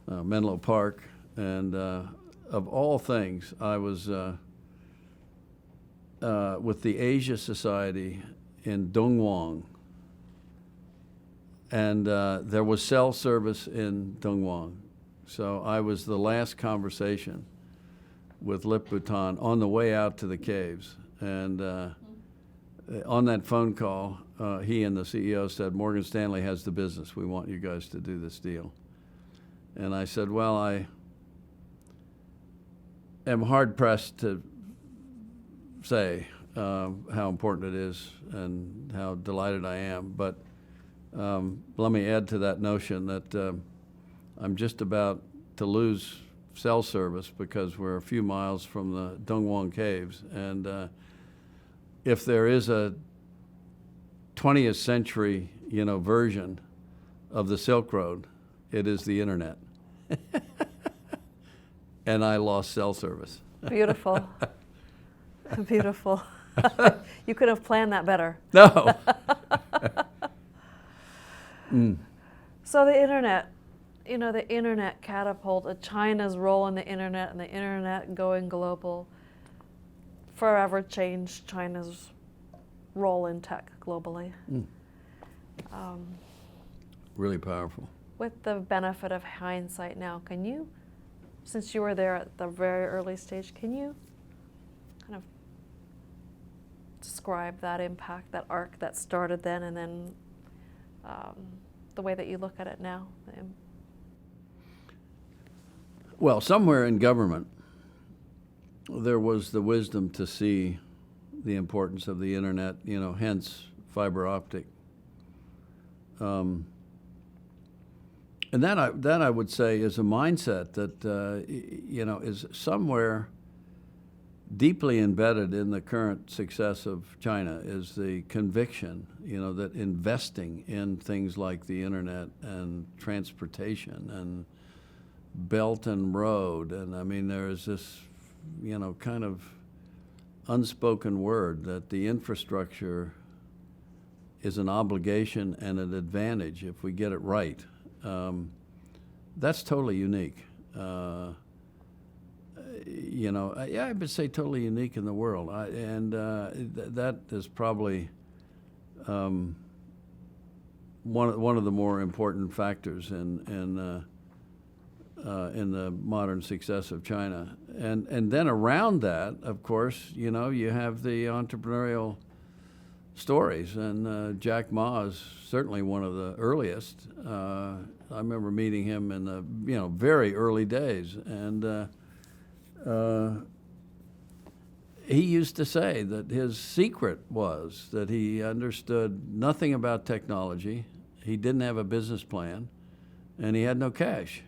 Menlo Park. And of all things, I was with the Asia Society in Dongwon. And there was cell service in Dongwon. So I was the last conversation with Lip Bhutan on the way out to the caves. And on that phone call, he and the CEO said, Morgan Stanley has the business. We want you guys to do this deal. And I said, well, I am hard-pressed to say how important it is and how delighted I am. But let me add to that notion that I'm just about to lose cell service because we're a few miles from the Dongwon Caves. And if there is a 20th century, version of the Silk Road, it is the internet. And I lost cell service. Beautiful. Beautiful. You could have planned that better. No. So the internet, the internet catapulted China's role in the internet, and the internet going global forever changed China's role in tech globally. Really powerful. With the benefit of hindsight now, can you, since you were there at the very early stage, can you kind of describe that impact, that arc that started then, and then the way that you look at it now? Well, somewhere in government, there was the wisdom to see the importance of the internet, hence fiber optic. And that I would say is a mindset that, is somewhere deeply embedded in the current success of China, is the conviction, that investing in things like the internet and transportation and Belt and Road, and I mean, there is this, kind of unspoken word that the infrastructure is an obligation and an advantage if we get it right. That's totally unique. I would say totally unique in the world. That is probably one of the more important factors in the modern success of China. And then around that, of course, you have the entrepreneurial stories, and Jack Ma is certainly one of the earliest. I remember meeting him in the very early days, and he used to say that his secret was that he understood nothing about technology, he didn't have a business plan, and he had no cash.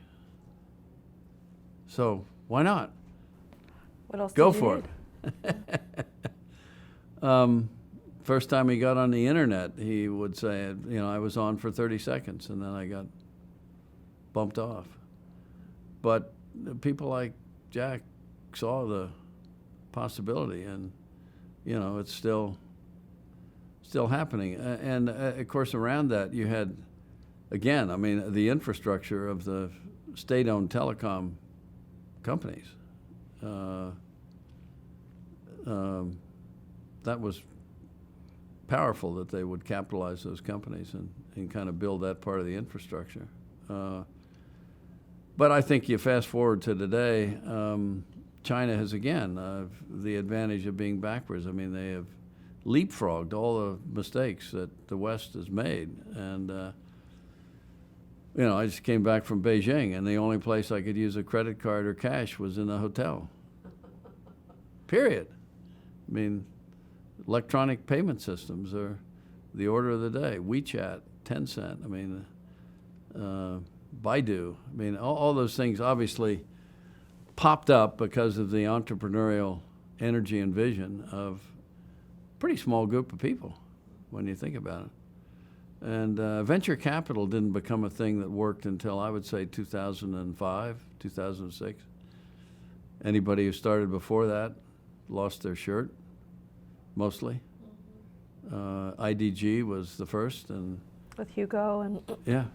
So why not? What else Go did you for need? it. First time he got on the internet, he would say, I was on for 30 seconds and then I got bumped off. But people like Jack saw the possibility, and it's still happening. And of course, around that you had, again, the infrastructure of the state-owned telecom companies. That was powerful that they would capitalize those companies and kind of build that part of the infrastructure. But I think you fast forward to today, China has, again, the advantage of being backwards. They have leapfrogged all the mistakes that the West has made. And, I just came back from Beijing, and the only place I could use a credit card or cash was in a hotel. Period. Electronic payment systems are the order of the day. WeChat, Tencent, Baidu. All those things obviously popped up because of the entrepreneurial energy and vision of a pretty small group of people when you think about it. And venture capital didn't become a thing that worked until, I would say, 2005, 2006. Anybody who started before that lost their shirt, mostly. IDG was the first, and With Hugo and yeah.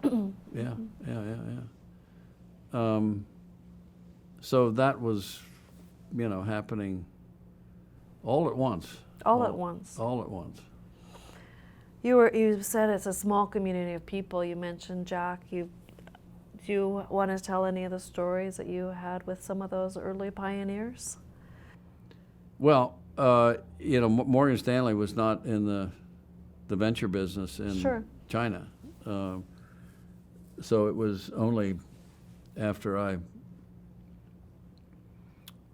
So that was, happening all at once. all at once. All at once. You said it's a small community of people. You mentioned Jack. Do you want to tell any of the stories that you had with some of those early pioneers? Well, Morgan Stanley was not in the venture business in Sure. China. So it was only after I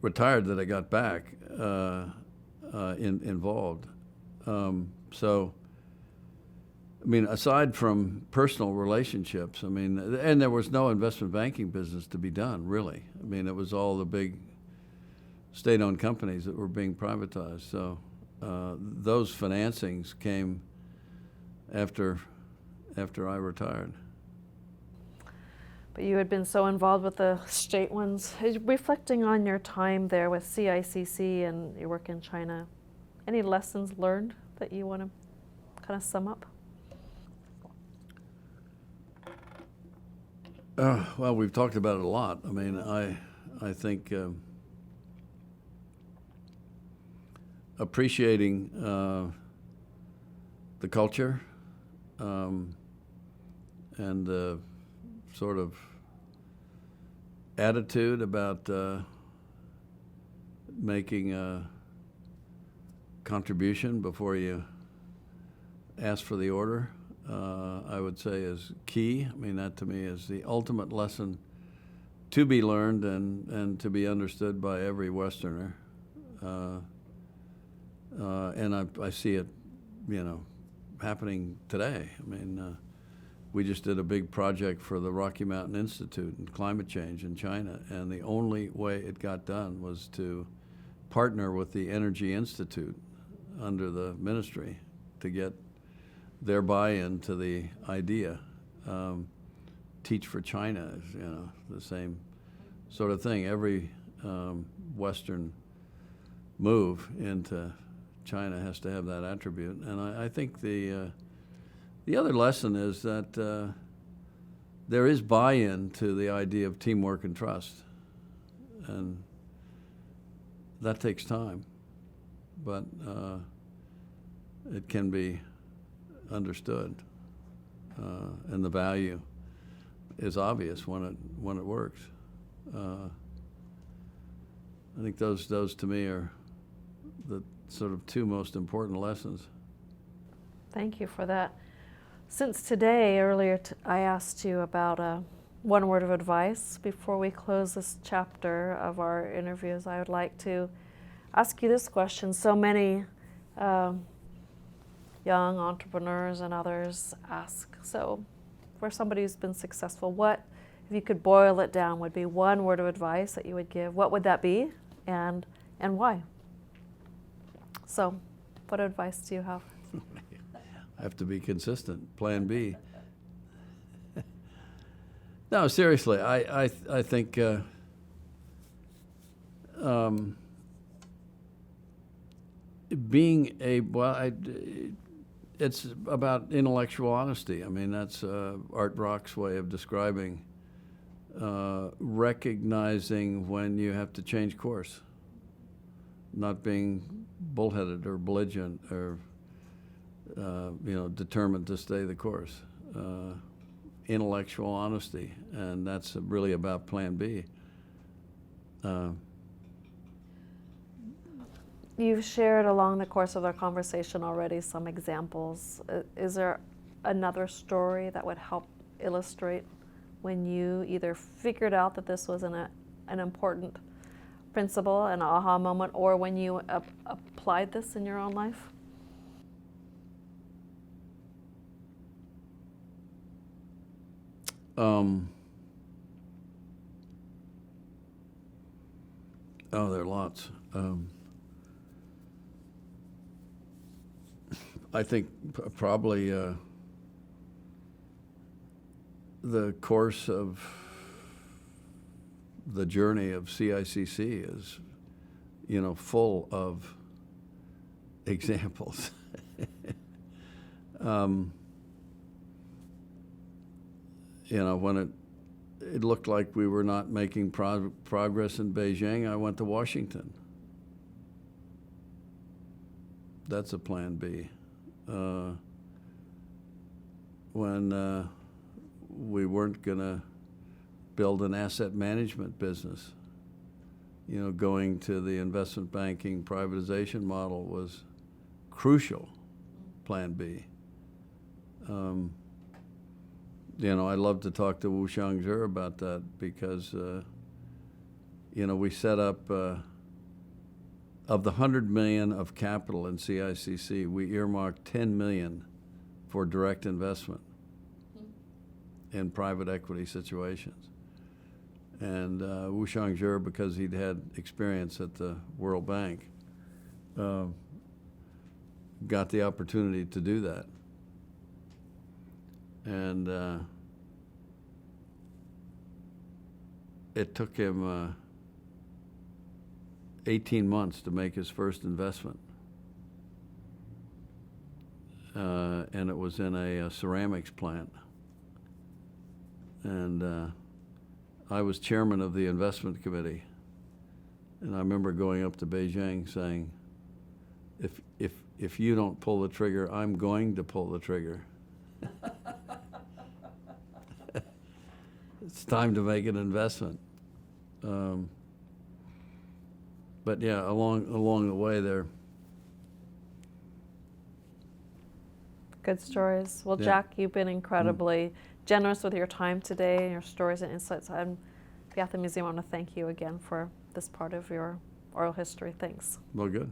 retired that I got back involved. So, I mean, aside from personal relationships, I mean, and there was no investment banking business to be done, really. I mean, it was all the big state-owned companies that were being privatized. So those financings came after I retired. But you had been so involved with the state ones. Reflecting on your time there with CICC and your work in China, any lessons learned that you want to kind of sum up? Well, we've talked about it a lot. I mean, I think appreciating the culture and the sort of attitude about making a contribution before you ask for the order, I would say is key. I mean, that to me is the ultimate lesson to be learned and to be understood by every Westerner. And I see it, happening today. I mean, we just did a big project for the Rocky Mountain Institute and climate change in China, and the only way it got done was to partner with the Energy Institute under the ministry to get their buy-in to the idea. Teach for China is, the same sort of thing. Every Western move into China has to have that attribute. And I think the other lesson is that there is buy-in to the idea of teamwork and trust. And that takes time, but it can be understood. And the value is obvious when it works. I think those to me are the sort of two most important lessons. Thank you for that. Since today, earlier I asked you about one word of advice. Before we close this chapter of our interviews, I would like to ask you this question. So many young entrepreneurs and others ask, so for somebody who's been successful, what, if you could boil it down, would be one word of advice that you would give? What would that be, and why? So, what advice do you have? I have to be consistent. Plan B. No, seriously, I think it's about intellectual honesty. I mean, that's Art Brock's way of describing recognizing when you have to change course, not being bullheaded or belligerent or determined to stay the course. Intellectual honesty, and that's really about Plan B. You've shared along the course of our conversation already some examples. Is there another story that would help illustrate when you either figured out that this was an important principle, an aha moment, or when you applied this in your own life? There are lots. I think probably the course of the journey of CICC is, full of examples. When it looked like we were not making progress in Beijing, I went to Washington. That's a Plan B. When we weren't going to build an asset management business going to the investment banking privatization model was crucial, plan B. I'd love to talk to Wu Shangzhe about that because, we set up, of the 100 million of capital in CICC, we earmarked 10 million for direct investment in private equity situations. And Wu Shangzhe, because he'd had experience at the World Bank, got the opportunity to do that. And it took him 18 months to make his first investment. And it was in a ceramics plant. And I was chairman of the investment committee. And I remember going up to Beijing saying, if you don't pull the trigger, I'm going to pull the trigger. It's time to make an investment. But yeah, along the way there. Good stories. Well, Yeah. Jack, you've been incredibly generous with your time today and your stories and insights. On behalf of the museum, I want to thank you again for this part of your oral history. Thanks. Well, good.